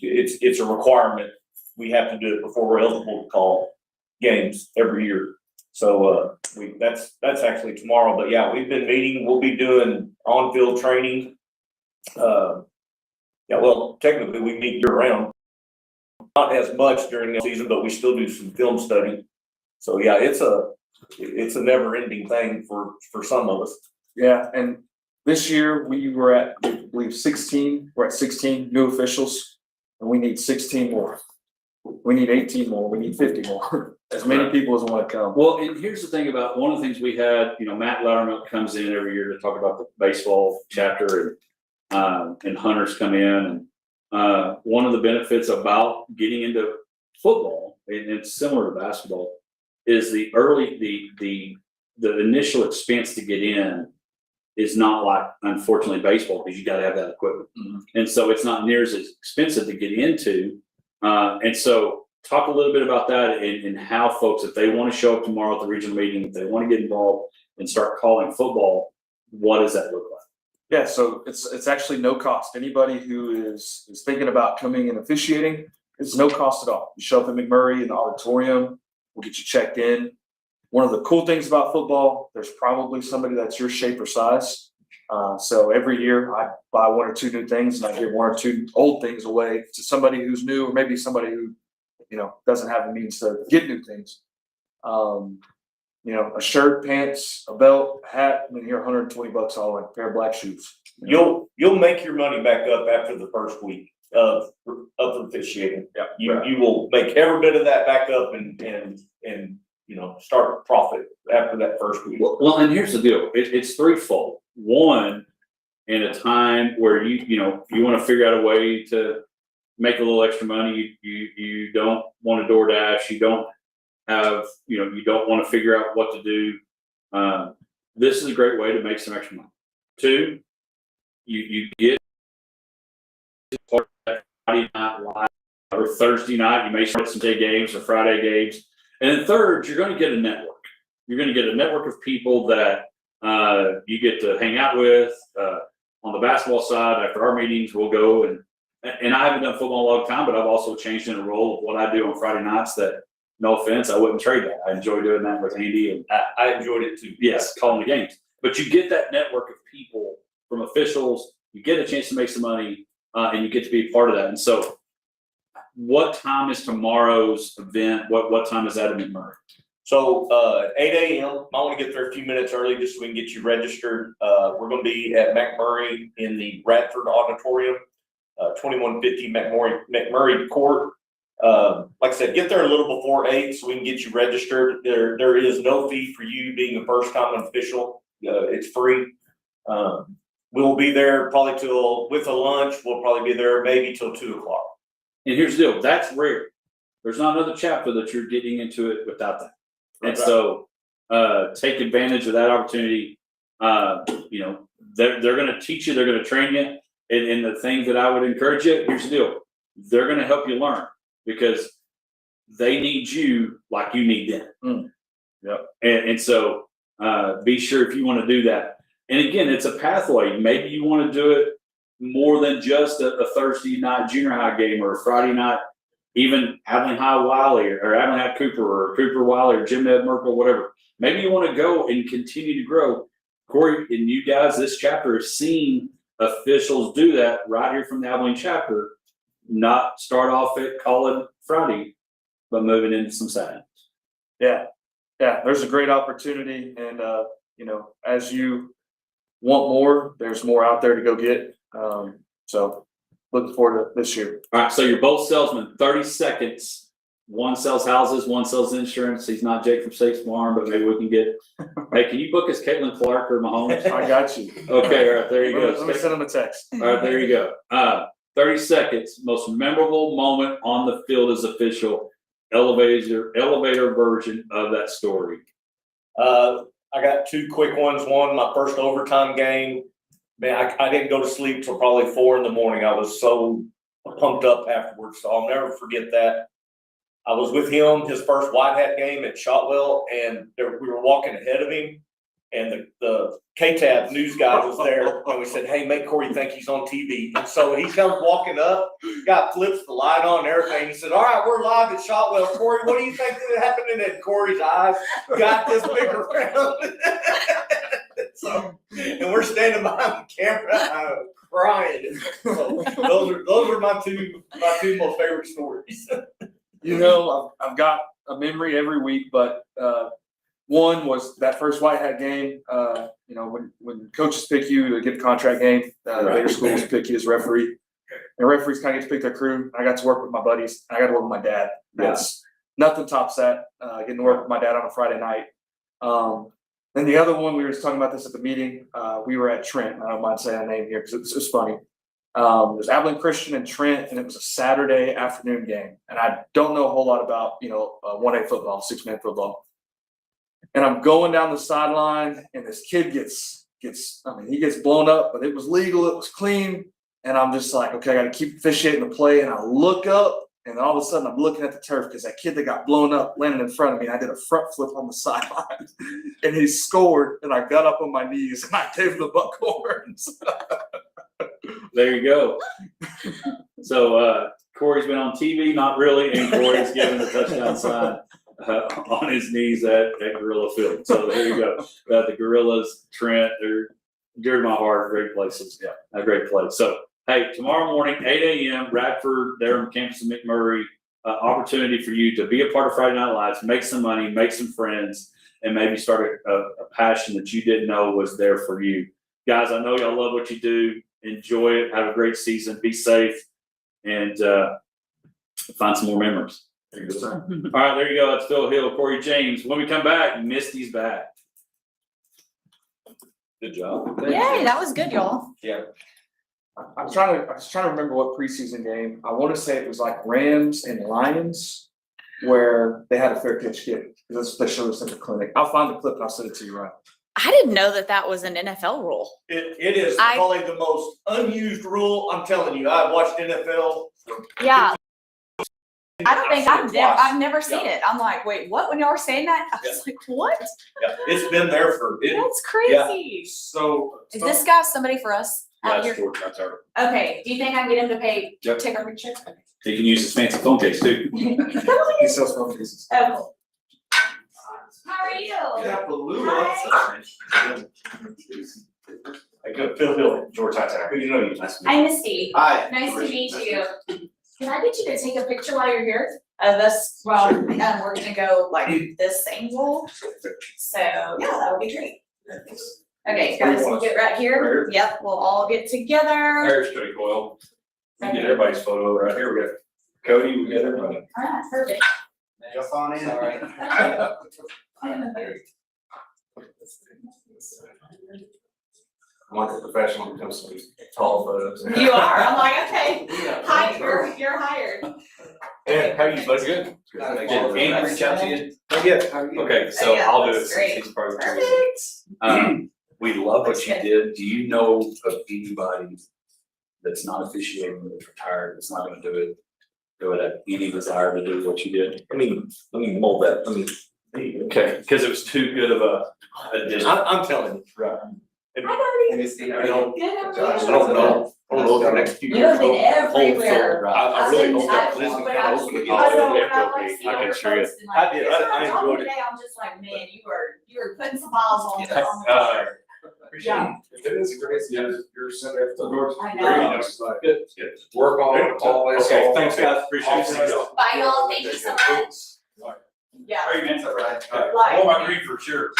It's a requirement. We have to do it before we're eligible to call games every year. So that's actually tomorrow. But yeah, we've been meeting. We'll be doing on-field training. Well, technically we meet year round. Not as much during the season, but we still do some film study. So yeah, it's a never-ending thing for some of us. Yeah, and this year we were at, I believe, 16. We're at 16 new officials, and we need 16 more. We need 18 more. We need 50 more. As many people as want to come. Well, and here's the thing about one of the things we had, Matt Loudermilk comes in every year to talk about the baseball chapter, and hunters come in. And one of the benefits about getting into football, and it's similar to basketball, is the initial expense to get in is not like, unfortunately, baseball, because you got to have that equipment. Mm-hmm. And so it's not near as expensive to get into. And so talk a little bit about that and how folks, if they want to show up tomorrow at the regional meeting, if they want to get involved and start calling football, what does that look like? Yeah, so it's actually no cost. Anybody who is thinking about coming and officiating, it's no cost at all. You show up in McMurray in the auditorium, we'll get you checked in. One of the cool things about football, there's probably somebody that's your shape or size. So every year I buy 1 or 2 new things, and I give 1 or 2 old things away to somebody who's new, or maybe somebody who, doesn't have the means to get new things. A shirt, pants, a belt, a hat. I mean, you're $120 all in, a pair of black shoes. You'll make your money back up after the first week of officiating. Yeah, you will make every bit of that back up and start profit after that first week. Well, and here's the deal. It's threefold. One, in a time where you want to figure out a way to make a little extra money, you don't want to DoorDash, you don't have, you don't want to figure out what to do. This is a great way to make some extra money. 2, you get Friday night live or Thursday night, you may start some day games or Friday games. And then 3rd, you're going to get a network. You're going to get a network of people that you get to hang out with. On the basketball side, after our meetings, we'll go and I haven't done football in a long time, but I've also changed in a role of what I do on Friday nights that, no offense, I wouldn't trade that. I enjoy doing that with Andy, and I enjoyed it too. Yes, calling the games. But you get that network of people from officials, you get a chance to make some money, and you get to be a part of that. And so what time is tomorrow's event? What time is that in McMurray? So at 8 a.m., I want to get there a few minutes early just so we can get you registered. We're going to be at McMurray in the Radford Auditorium. 2150 McMurray Court. Like I said, get there a little before 8 so we can get you registered. There is no fee for you being a first time official. It's free. We'll be there probably till, with a lunch, we'll probably be there maybe till 2 o'clock. And here's the deal, that's rare. There's not another chapter that you're getting into it without that. And Right. so, take advantage of that opportunity. You know, they're gonna teach you, they're gonna train you. And the things that I would encourage you, here's the deal. They're gonna help you learn because they need you like you need them. Yep. And so, be sure if you wanna do that. And again, it's a pathway. Maybe you wanna do it more than just a Thursday night junior high game or a Friday night, even Abilene High Wiley or Abilene High Cooper or Cooper Wiley or Jim Ned Merkel, whatever. Maybe you want to go and continue to grow. Corey and you guys, this chapter have seen officials do that right here from the Abilene chapter, not start off at calling Friday, but moving into some Saturdays. Yeah, there's a great opportunity, and you know, as you want more, there's more out there to go get. So looking forward to this year. All right, so you're both salesmen, 30 seconds. One sells houses, one sells insurance. He's not Jake from State Farm, but maybe we can get, hey, can you book us Caitlin Clark or Mahomes? I got you. Okay, all right, there you go. Let me send him a text. All right, there you go. 30 seconds, most memorable moment on the field as official, elevator version of that story. I got 2 quick ones. One, my first overtime game. Man, I didn't go to sleep till probably 4 in the morning. I was so pumped up afterwards, so I'll never forget that. I was with him, his first White Hat game at Shotwell, and we were walking ahead of him, and the KTAB news guy was there, and we said, hey, make Corey think he's on TV. And so he comes walking up, guy flips the light on and everything. He said, all right, we're live at Shotwell. Corey, what do you think that happened? And Corey's eyes got this big around. So, and we're standing behind the camera, crying. So those are my two most favorite stories. You know, I've got a memory every week, but one was that first White Hat game. You know, when coaches pick you to get a contract game, later schools pick you as referee. And referees kind of get to pick their crew. I got to work with my buddies. I got to work with my dad. That's nothing tops that. Getting to work with my dad on a Friday night. And the other one, we were just talking about this at the meeting. We were at Trent. I don't mind saying a name here because it was funny. It was Abilene Christian and Trent, and it was a Saturday afternoon game. And I don't know a whole lot about, you know, 1A football, 6-man football. And I'm going down the sideline, and this kid gets he gets blown up, but it was legal, it was clean. And I'm just like, okay, I got to keep officiating the play. And I look up, and all of a sudden I'm looking at the turf because that kid that got blown up landed in front of me. I did a front flip on the sideline, and he scored. And I got up on my knees, and I gave him the buckhorns. There you go. So Corey's been on TV, not really, and Corey's given the touchdown sign on his knees at Gorilla Field. So there you go. The Gorillas, Trent, they're dear to my heart. Great places. Yeah, a great place. So hey, tomorrow morning, 8 a.m., Radford, there on campus of McMurray, opportunity for you to be a part of Friday Night Lights, make some money, make some friends, and maybe start a passion that you didn't know was there for you. Guys, I know y'all love what you do. Enjoy it. Have a great season. Be safe, and find some more memories. All right, there you go. That's Phil Hill, Corey James. When we come back, Misty's back. Good job. Yay, that was good, y'all. Yeah. I was trying to remember what preseason game. I want to say it was like Rams and Lions, where they had a fair catch kid. That's what they showed us at the clinic. I'll find the clip and I'll send it to you, right? I didn't know that was an NFL rule. It is probably the most unused rule. I'm telling you, I've watched NFL. Yeah. I don't think I've never seen it. I'm like, wait, what? When y'all were saying that, I was like, what? Yeah, it's been there for That's crazy. So Is this guy somebody for us out That's here? George. That's our. Okay. Do you think I can get him to Yep. take our picture? He can use his fancy phone case too. he sells phone cases. Oh, cool. How are you? I go Phil Hill, George Hightower. Who do you know? Nice to meet you. I'm Misty. Hi. Nice to meet you. Can I get you to take a picture while you're here of us? Well, we're gonna go like this angle. So yeah, that would be great. Okay, guys, we'll get right here. Yep, we'll all get together. Hair straight oil. We get everybody's photo right here. We got Cody, we got everybody. Alright, perfect. Jump on in. Sorry. Want the professional to come some tall photos. You are, I'm like, okay, hi, you're hired. Yeah, how are you, buddy? Good. Did Andy reach out to you? Okay, so Yeah, I'll do it that's since great. he's part of the team. Perfect. We love what you did. Do you know of anybody that's not officiating, that's retired, that's not gonna do it at any desire to do what you did? Let me mold that, Okay, because it was too good of a addition. I'm telling you, right. And Hi, I don't, Good, how are Josh, you? I don't know if the next few You years. have been will hold everywhere. full. I really hope that I've position been- kind of open again. I know, Yeah, when I okay, see I can your assure you. posts and like, I did, "Here's I what I'm talking enjoyed it. today," I'm just like, man, you were putting smiles on the. Yeah. It is great, you're sitting at the door. I know. Good, good. Work on it, always. Okay, thanks, guys, appreciate it. Bye, y'all, thank you so much. Yeah, How are you, man? Right. Like- Oh, I agree for sure.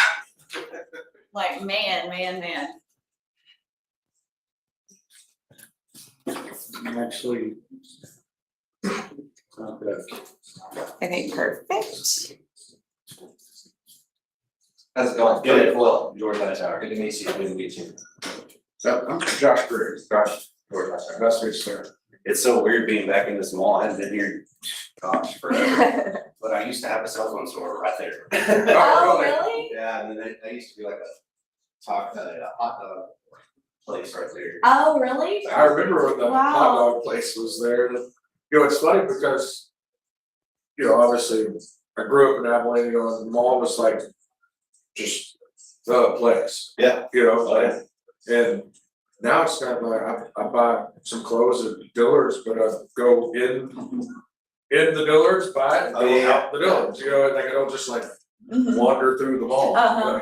like, man. Actually. Okay, perfect. How's it going? Good, well, George Hightower, good to meet you, good to meet you. So, I'm Josh Briggs. Josh, George Hightower. Best way to start. It's so weird being back in this mall, I haven't been here, gosh, forever, but I used to have a cell phone store right there. Oh, really? Yeah, and then they used to be like a hot dog place right there. Oh, really? I remember when the Wow. hot dog place was there. You know, it's funny because, you know, obviously, I grew up in Abilene, you know, and the mall was like just the place. Yeah. You know, Oh, yeah. and now it's kind of like, I buy some clothes at Dillard's, but I go in the Dillard's, buy it, and Oh, go yeah. out the Dillard's, you know, and like I don't just like Mhm. wander through the mall. Uh-huh.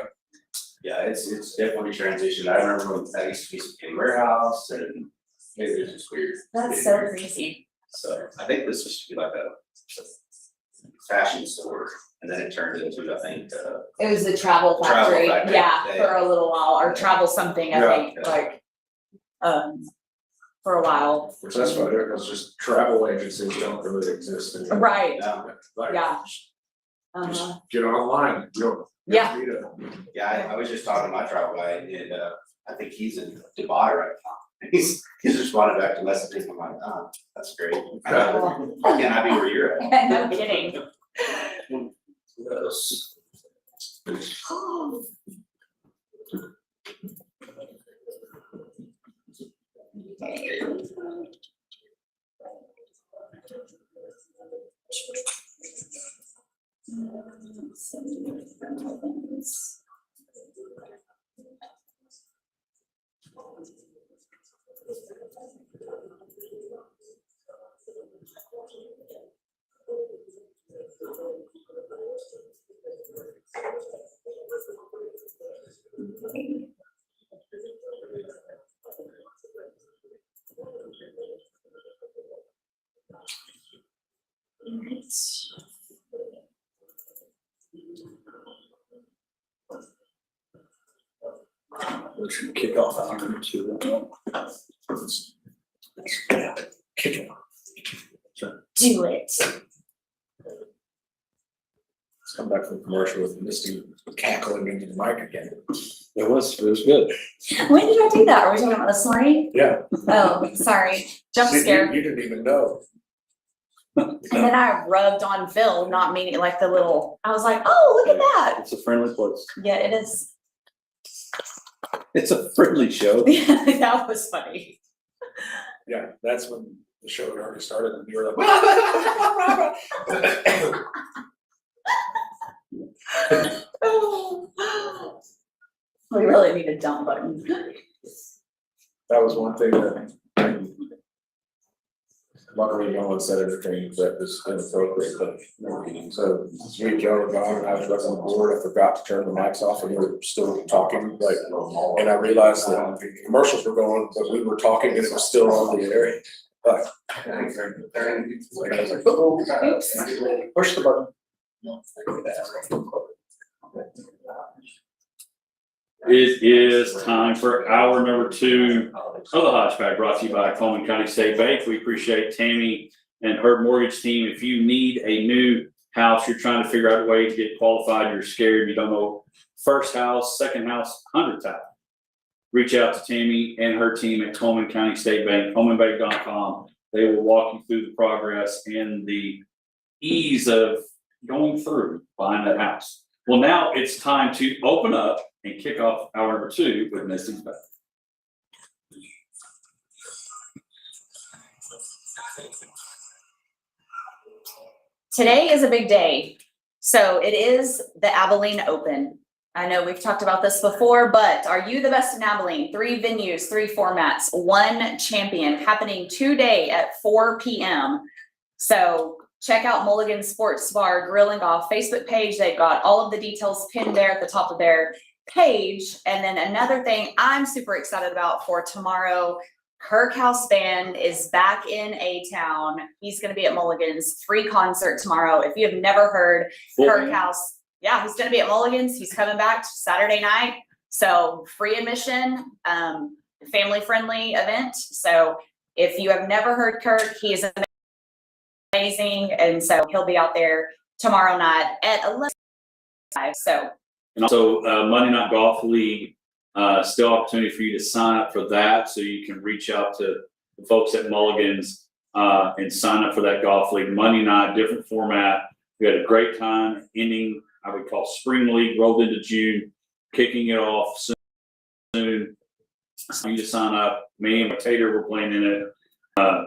Yeah, it's definitely transitioned. I remember when that used to be some warehouse and it was just weird. That's so crazy. So I think this used to be like a fashion store and then it turned into, I think, It was the travel Travel factory, factory, yeah, yeah. for a little while, or travel something, I Yeah. think, like, for a while. Which that's funny, because just travel agencies don't really exist anymore. Right, Like, yeah. just Uh-huh. get online, you don't. Yeah. need a- yeah, I was just talking to my travel guy and I think he's in Dubai right now. He's responded back to messages. I'm like, oh, that's great. Why can't I be where you're at? No kidding. Yes. We should kick off hour two. Kick it off. Do it. Let's come back from commercial with Misty cackling into the mic again. It was good. When did I do that? Are we talking about this morning? Yeah. Oh, sorry, jump See, scare. You didn't even know. And then I rubbed on Phil, not meaning like the little, I was like, oh, look at that. It's a friendly place. Yeah, it is. It's a friendly show. That was funny. Yeah, that's when the show had already started and you were like. We really need a dump button. That was one thing that. Luckily, no one said anything that was inappropriate, but, so, this week, Joe and John and I was on the board, I forgot to turn the mics off and we were still talking, like, and I realized that the commercials were going, but we were talking and it was still on the air. But. I was like, oh, push the button. It is time for hour number 2 of the Hodgepodge, brought to you by Coleman County State Bank. We appreciate Tammy and her mortgage team. If you need a new house, you're trying to figure out a way to get qualified, you're scared, you don't know first house, second house, 100th house. Reach out to Tammy and her team at Coleman County State Bank, colemanbank.com. They will walk you through the progress and the ease of going through buying that house. Well, now it's time to open up and kick off hour number 2 with Misty's Beth. Today is a big day. So it is the Abilene Open. I know we've talked about this before, but are you the best in Abilene? 3 venues, 3 formats, 1 champion, happening today at 4 p.m. So check out Mulligan Sports Bar Grill and Golf Facebook page. They've got all of the details pinned there at the top of their page. And then another thing I'm super excited about for tomorrow, Kirk House Band is back in A-Town. He's going to be at Mulligan's, free concert tomorrow. If you have never heard Kirk House, yeah, he's going to be at Mulligan's. He's coming back Saturday night. So free admission, family friendly event. So if you have never heard Kirk, he is amazing. And so he'll be out there tomorrow night at 11. So. And also Monday Night Golf League, still opportunity for you to sign up for that. So you can reach out to the folks at Mulligan's and sign up for that golf league. Monday night, different format. We had a great time ending, I would call spring league, rolled into June, kicking it off soon. So you to sign up. Me and Tater were playing in it.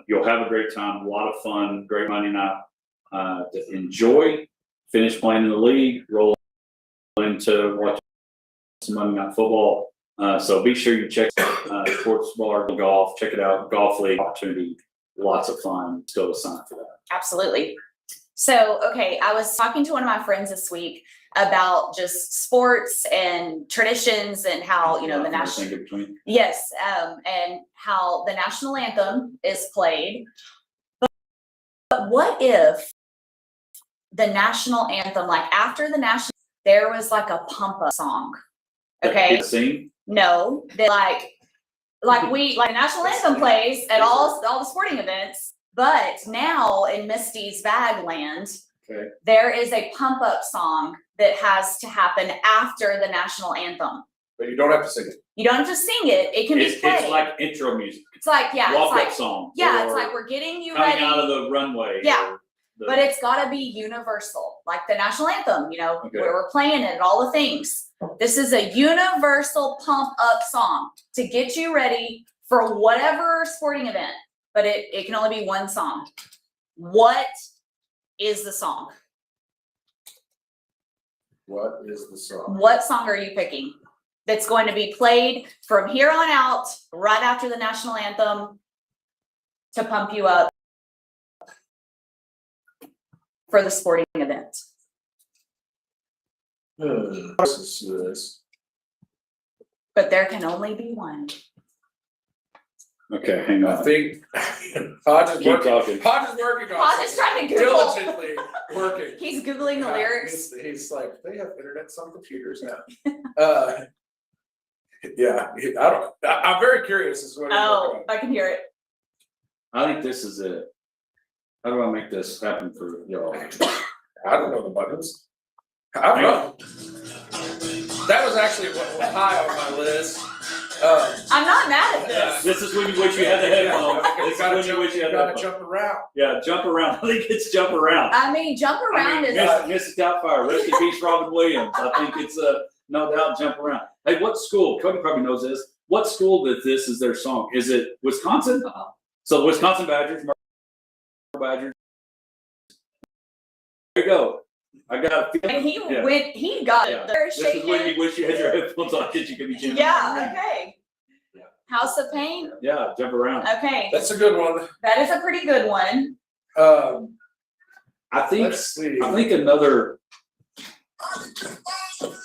You'll have a great time, a lot of fun, great Monday night to enjoy. Finish playing in the league, roll into watch some Monday Night Football. So be sure you check Sports Bar Golf, check it out, golf league opportunity, lots of fun. Still to sign up for that. Absolutely. So, okay, I was talking to one of my friends this week about just sports and traditions and how, you know, the national, yes, and how the national anthem is played. But what if the national anthem, like after the national, there was like a pump up song? Okay. Sing? No, they like the national anthem plays at all the sporting events. But now in Misty's Bag Land, okay, there is a pump up song that has to happen after the national anthem. But you don't have to sing it. You don't have to sing it. It can be played. It's like intro music. It's like, yeah, Walk it's up like, song. yeah, it's like we're getting you coming ready. out of the runway. Yeah. The, But it's gotta be universal, like the national anthem, you know, Okay. where we're playing it, all the things. This is a universal pump up song to get you ready for whatever sporting event, but it can only be one song. What is the song? What is the song? What song are you picking? That's going to be played from here on out, right after the national anthem, to pump you up for the sporting event. This is this. But there can only be one. Okay, hang I on. think Hodge is Keep working. talking. Hodge is working on Hodge is trying to Google. diligently working. He's Googling the Yeah, lyrics. He's like, they have internet on computers now. Yeah, I'm very curious as to what he's Oh, working I can hear it. I think this is it. How do I make this happen for y'all? on. I don't know the buttons. I don't know. That was actually what was high on my list. I'm not mad at this. This is when you wish you had the headphones. This is when you wish you had the Gotta headphones. jump around. Yeah, jump around. I think it's jump around. I mean, jump around is, Mrs. Doubtfire, rest in peace, Robin Williams. I think it's no doubt jump around. Hey, what school? Cody probably knows this. What school that this is their song? Is it Wisconsin? So the Wisconsin Badgers, Badgers. There you go. I got a and feeling. he got Yeah. it. They're This is when shaking. you wish you had your headphones on, because you could be jamming. Yeah, okay. Yeah. House of Pain, Yeah, jump around. okay, That's a good one. that is a pretty good one. I think Let's see. another.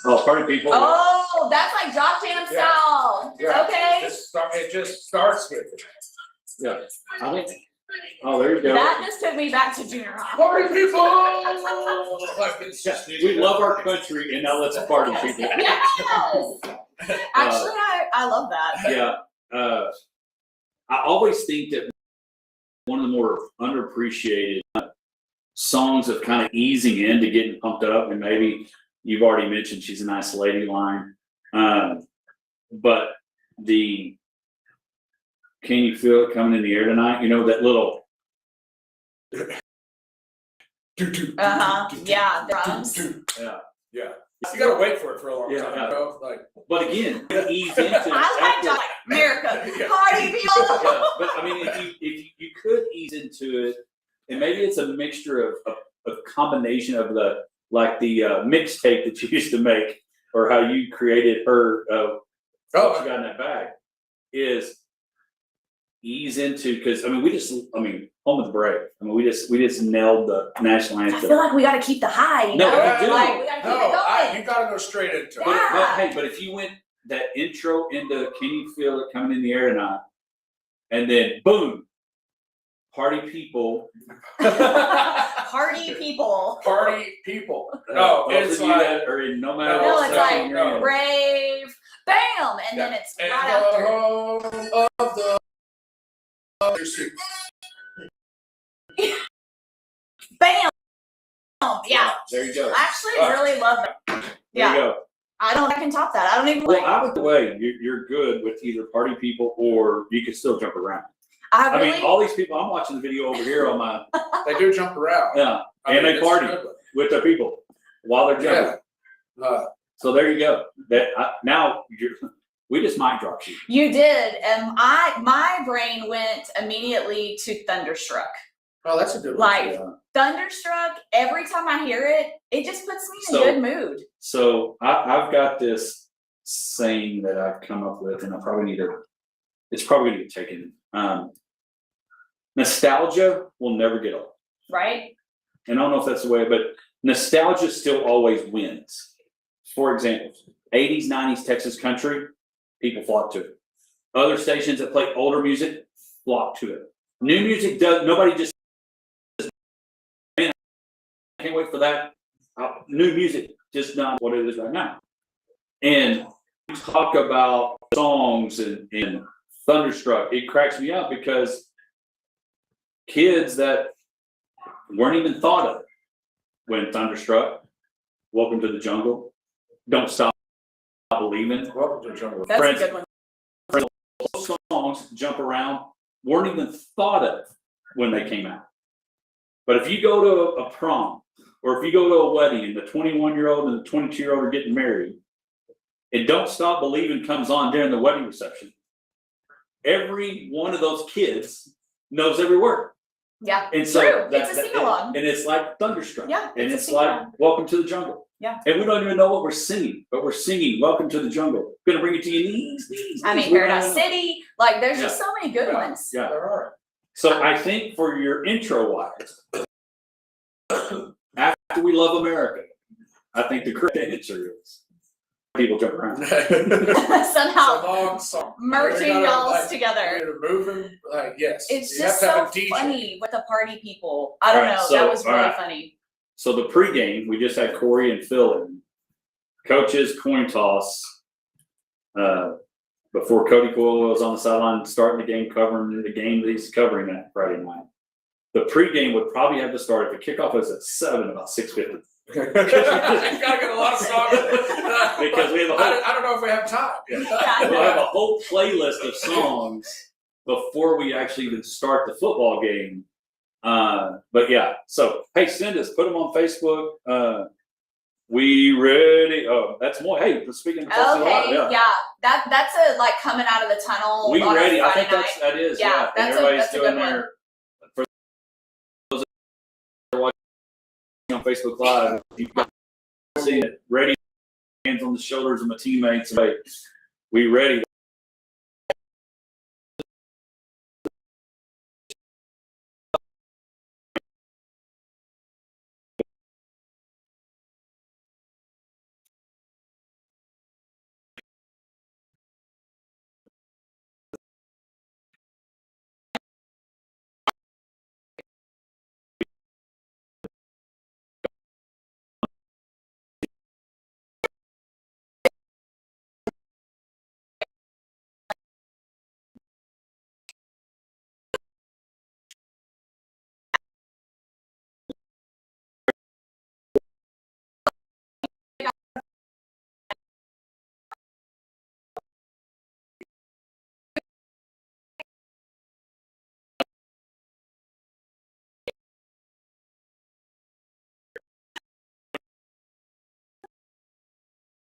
Oh, party people. Oh, that's like drop jam Yeah. style, Yeah. okay. It just starts with it. Yeah, I think Oh, there you go. That just took me back to junior high. Party people! Like, it's just- We love our country and now let's party people. Yes! Actually, I love that. Yeah, I always think that one of the more underappreciated songs of kind of easing into getting pumped up, and maybe you've already mentioned She's a Nice Lady line, but the Can You Feel It Coming in the Air Tonight? You know, that little. Yeah, drums. Yeah. Yeah. You gotta wait for it for a long Yeah, time, yeah. you know? Like, But again, ease into it. I like like America, party people. Yeah, but I mean, if you could ease into it, and maybe it's a mixture of a combination of the mixtape that you used to make, or how you created her what you got in that bag, is ease into, because I mean Home of the Brave. I mean we just nailed the national I anthem. feel like we gotta keep the high, you No, know? we do. Like, we gotta keep no, it going. you gotta go straight into it. Yeah. But if you went that intro into Can You Feel It Coming in the Air Tonight, and then boom, party people. Party people. Party people. No, Those it's of you like, that are in no matter No, what No, it's section like you're in. brave, bam, and then it's and right the after. home of the Bam. Yeah. There you go. I actually really love that. There Yeah. you go. I don't I can top that. I don't even Well, like either way, you're good with either party people or you can still jump around. I I really mean, all these people, I'm watching the video over here on my, They do jump around. yeah, I and mean, they it's party good. with their people while they're jumping. Yeah. So there you go. We just mic dropped you. you did. And my brain went immediately to Thunderstruck. Oh, that's a good one. Like Yeah. Thunderstruck, every time I hear it, it just puts me in So- a good mood. So I've got this saying that I've come up with, and it's probably gonna get taken. Nostalgia will never get old. Right? And I don't know if that's the way, but nostalgia still always wins. For example, 80s, 90s Texas country, people flock to it. Other stations that play older music flock to it. New music nobody just, man, I can't wait for that. New music, just not what it is right now. And we talk about songs and Thunderstruck, it cracks me up because kids that weren't even thought of when Thunderstruck, Welcome to the Jungle, Don't Stop Believing, Welcome to the jungle. That's Friends- a good one. those songs, Jump Around, weren't even thought of when they came out. But if you go to a prom, or if you go to a wedding and the 21-year-old and the 22-year-old are getting married, and Don't Stop Believing comes on during the wedding reception, every one of those kids knows every word. Yeah. And so True. It's a sing-along. and it's like Thunderstruck. Yeah, And it's a it's like sing-along. Welcome to the Jungle. Yeah. And we don't even know what we're singing, but we're singing Welcome to the Jungle. Gonna bring it to your knees. I mean, We don't Paradise know. City. Like, there's just so many good Yeah. ones. Yeah. There are. So I think for your intro wise, after we love America, I think the correct answer is people jump around. It's a Somehow long song. merging You gotta, y'all like, together. You're moving, like, yes. It's You just have to so have a DJ. funny with the party people. I don't Alright, know. so- That was really alright. funny. So the pregame, we just had Corey and Phil in. Coaches coin toss. Before Cody Coyle was on the sideline starting the game, covering the game that he's covering that Friday night. The pregame would probably have to start if the kickoff was at 7, about 6:50. You gotta get a lot of songs. Because we have a whole, I don't know if we have time. we'll have a whole playlist of songs before we actually even start the football game. But yeah, so hey, send us, put them on Facebook. We ready? Oh, that's more. Hey, speaking of Texas Okay, Live, yeah. That's a like coming out of the tunnel. we on a ready. I Friday think night. that is. Yeah, Yeah, and that's everybody's a doing good one. their. For those that are watching on Facebook Live, you've got to see it. Ready, hands on the shoulders of my teammates. Hey, we ready.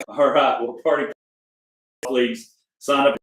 All right, well, party leagues, sign up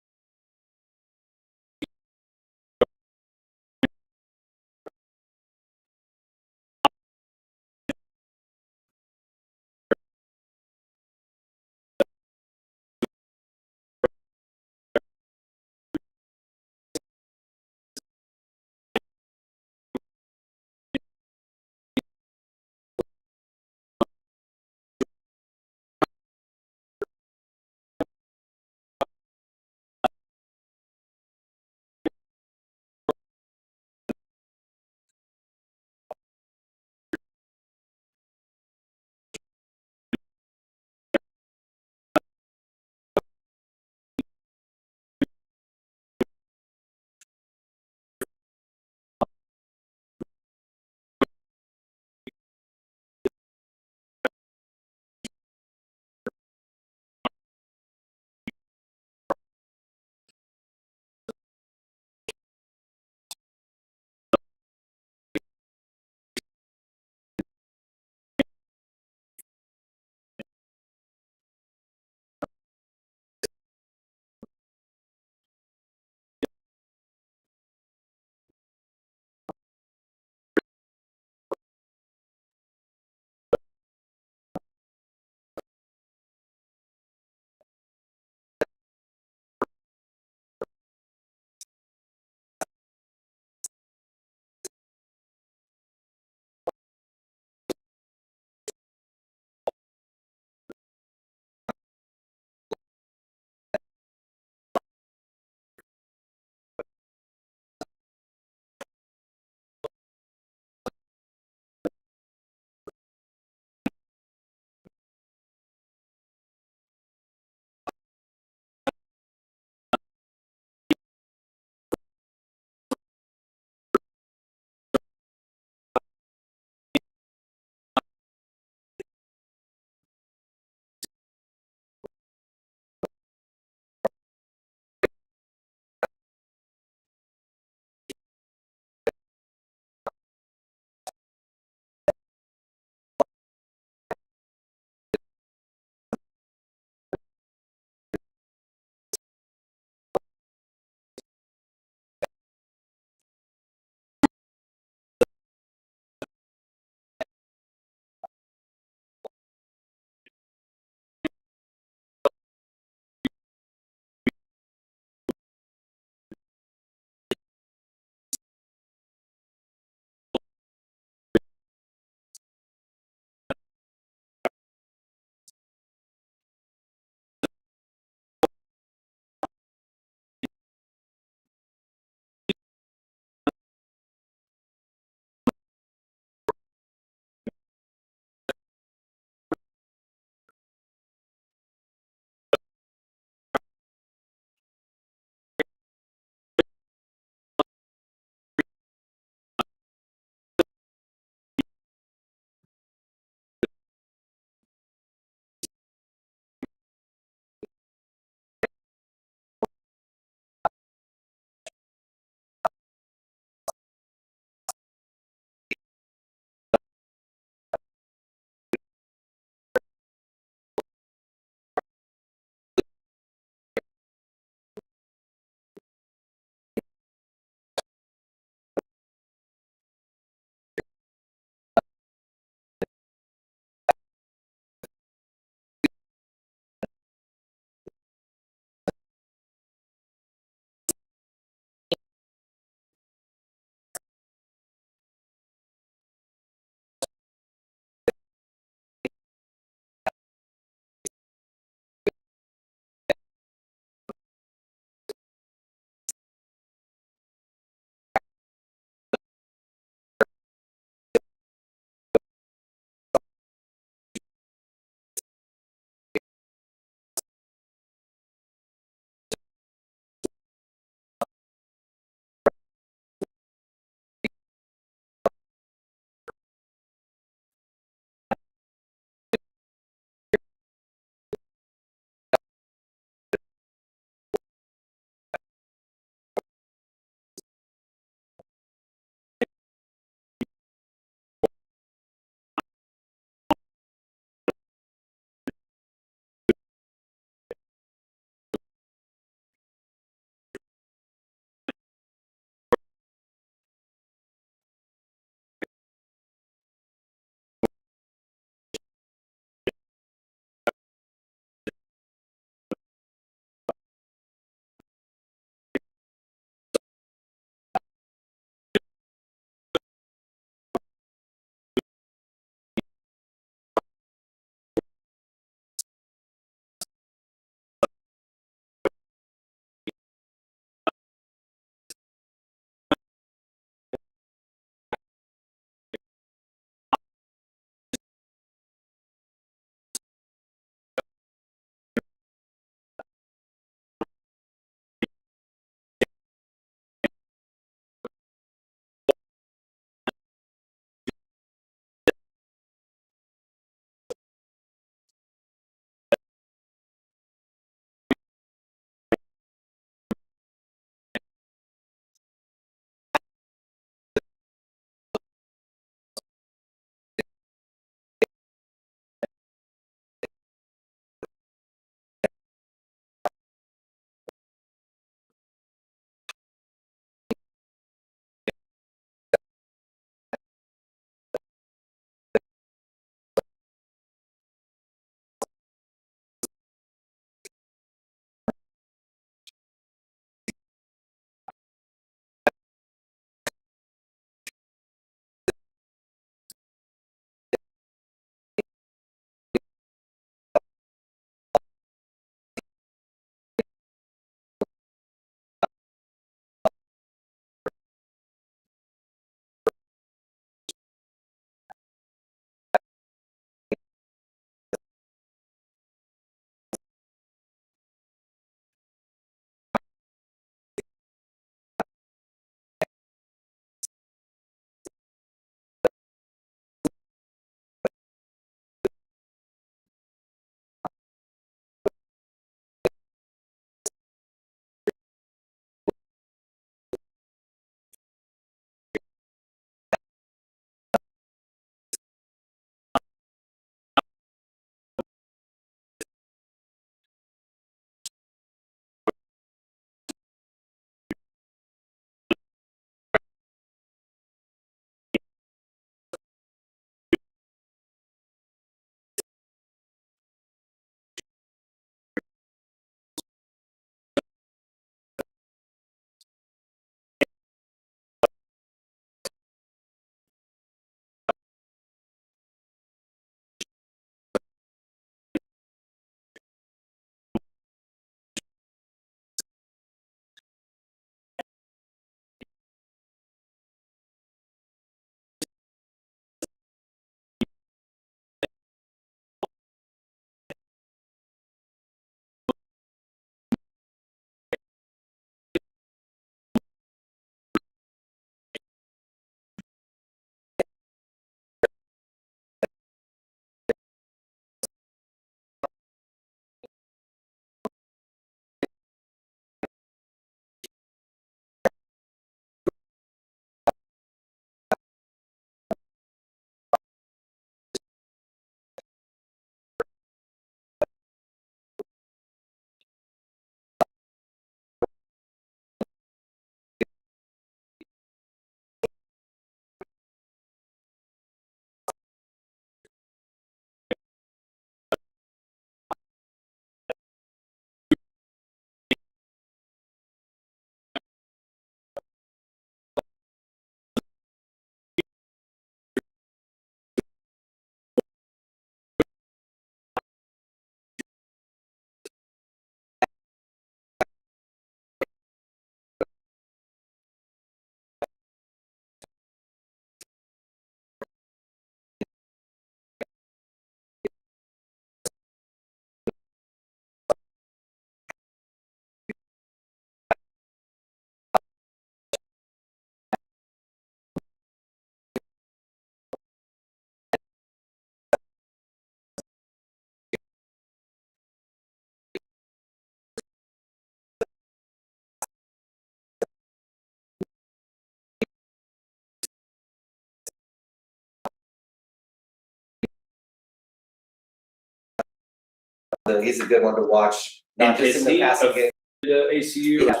He's a good one to watch, not And just is in the he passing a- game. The ACU. Yeah.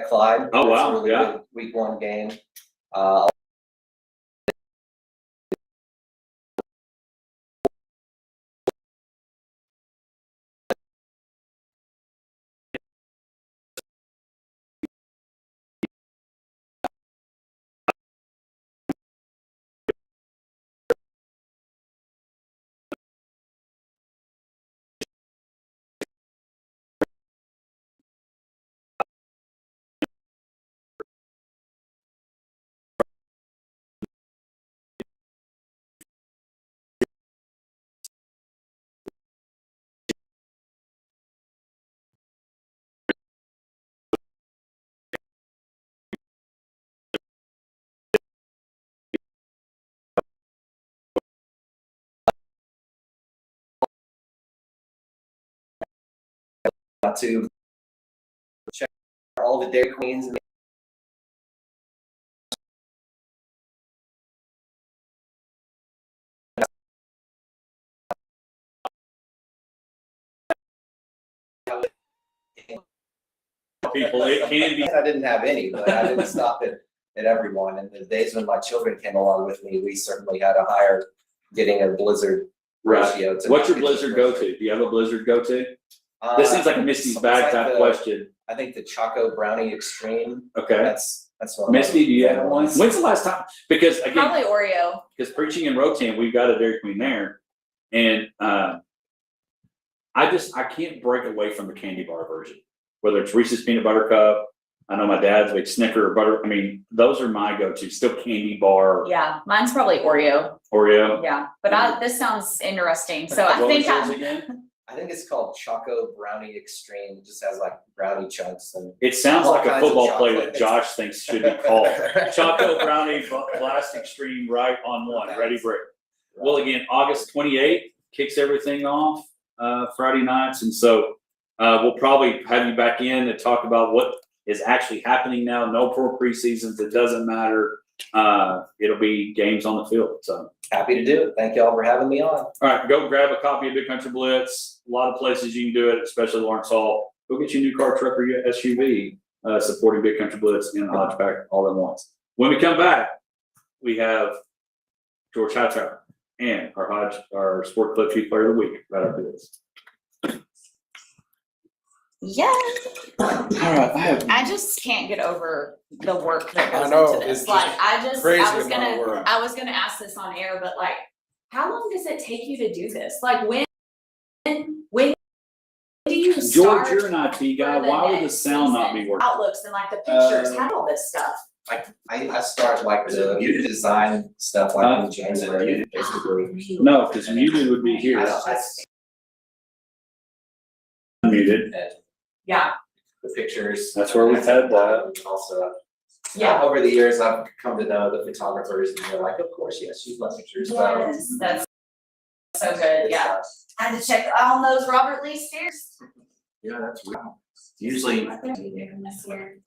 Clyde. Oh, wow, That's a really yeah. good week 1 game. To check all the Dairy Queens and People, it can be. I didn't have any, but I didn't stop at everyone. And the days when my children came along with me, we certainly had a higher getting a Blizzard ratio. To What's your Blizzard go-to? Do you have a Blizzard go-to? This seems like a Misty's bag type question. I think the Choco Brownie Extreme. Okay. That's one of my Misty, do you have favorite one? ones. When's the last time? Because again, Probably Oreo. because preaching in Rotan, we've got a Dairy Queen there. And I can't break away from the candy bar version. Whether it's Reese's Peanut Butter Cup, I know my dad's like Snicker or butter. I mean, those are my go-to. Still candy bar, Yeah, mine's probably Oreo. Oreo. Yeah, but this sounds interesting. So I What think was yours I'm, again? I think it's called Choco Brownie Extreme. It just has like brownie chunks and. It sounds All like a kinds of football play that chocolate. Josh thinks should be called. Choco Brownie Blast Extreme right on one. Ready, break. Well, again, August 28th kicks everything off, Friday nights. And so we'll probably have you back in to talk about what is actually happening now. No pro preseasons. It doesn't matter. It'll be games on the field. So Happy to do it. Thank y'all for having me on. all right, go grab a copy of Big Country Blitz. A lot of places you can do it, especially Lawrence Hall. Go get your new car, truck, or your SUV, supporting Big Country Blitz and Hodge Pack all at once. When we come back, we have George Hightower and our Sport Club Chief Player of the Week right after this. yeah, All right, I just can't get over the work that I goes know, into it's this. Like, I crazy was amount of work. I was gonna ask this on air, but like, how long does it take you to do this? Like, when do you George, start? you're an IT guy. for the Why would the next sound not season? be working? Outlooks and like the pictures, how all this stuff. I start like the design stuff like in January, basically. No, because muted would be here. Muted. And Yeah, the pictures. That's where we've had that. Also, yeah. over the years, I've come to know the photographers and they're like, of course, yes, you love pictures. So Yes, that's so good, yeah. I had to check on those Robert Lee stairs. Yeah, that's weird. Usually, I think we did them this year.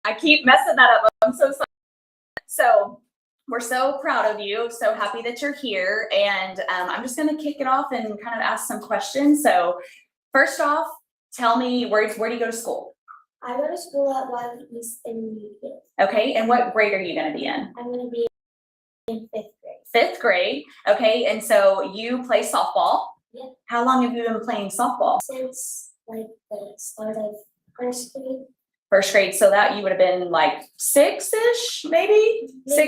I keep messing that up. I'm so sorry. So we're so proud of you. So happy that you're here. And I'm just going to kick it off and kind of ask some questions. So first off, tell me where do you go to school? I go to school at Wylie East Intermediate. Okay. And what grade are you going to be in? I'm gonna be in 5th grade. Fifth grade. Okay. And so you play softball. Yeah. How long have you been playing softball? Since like the start of 1st grade. First grade. So that you would have been like 6-ish, maybe? Maybe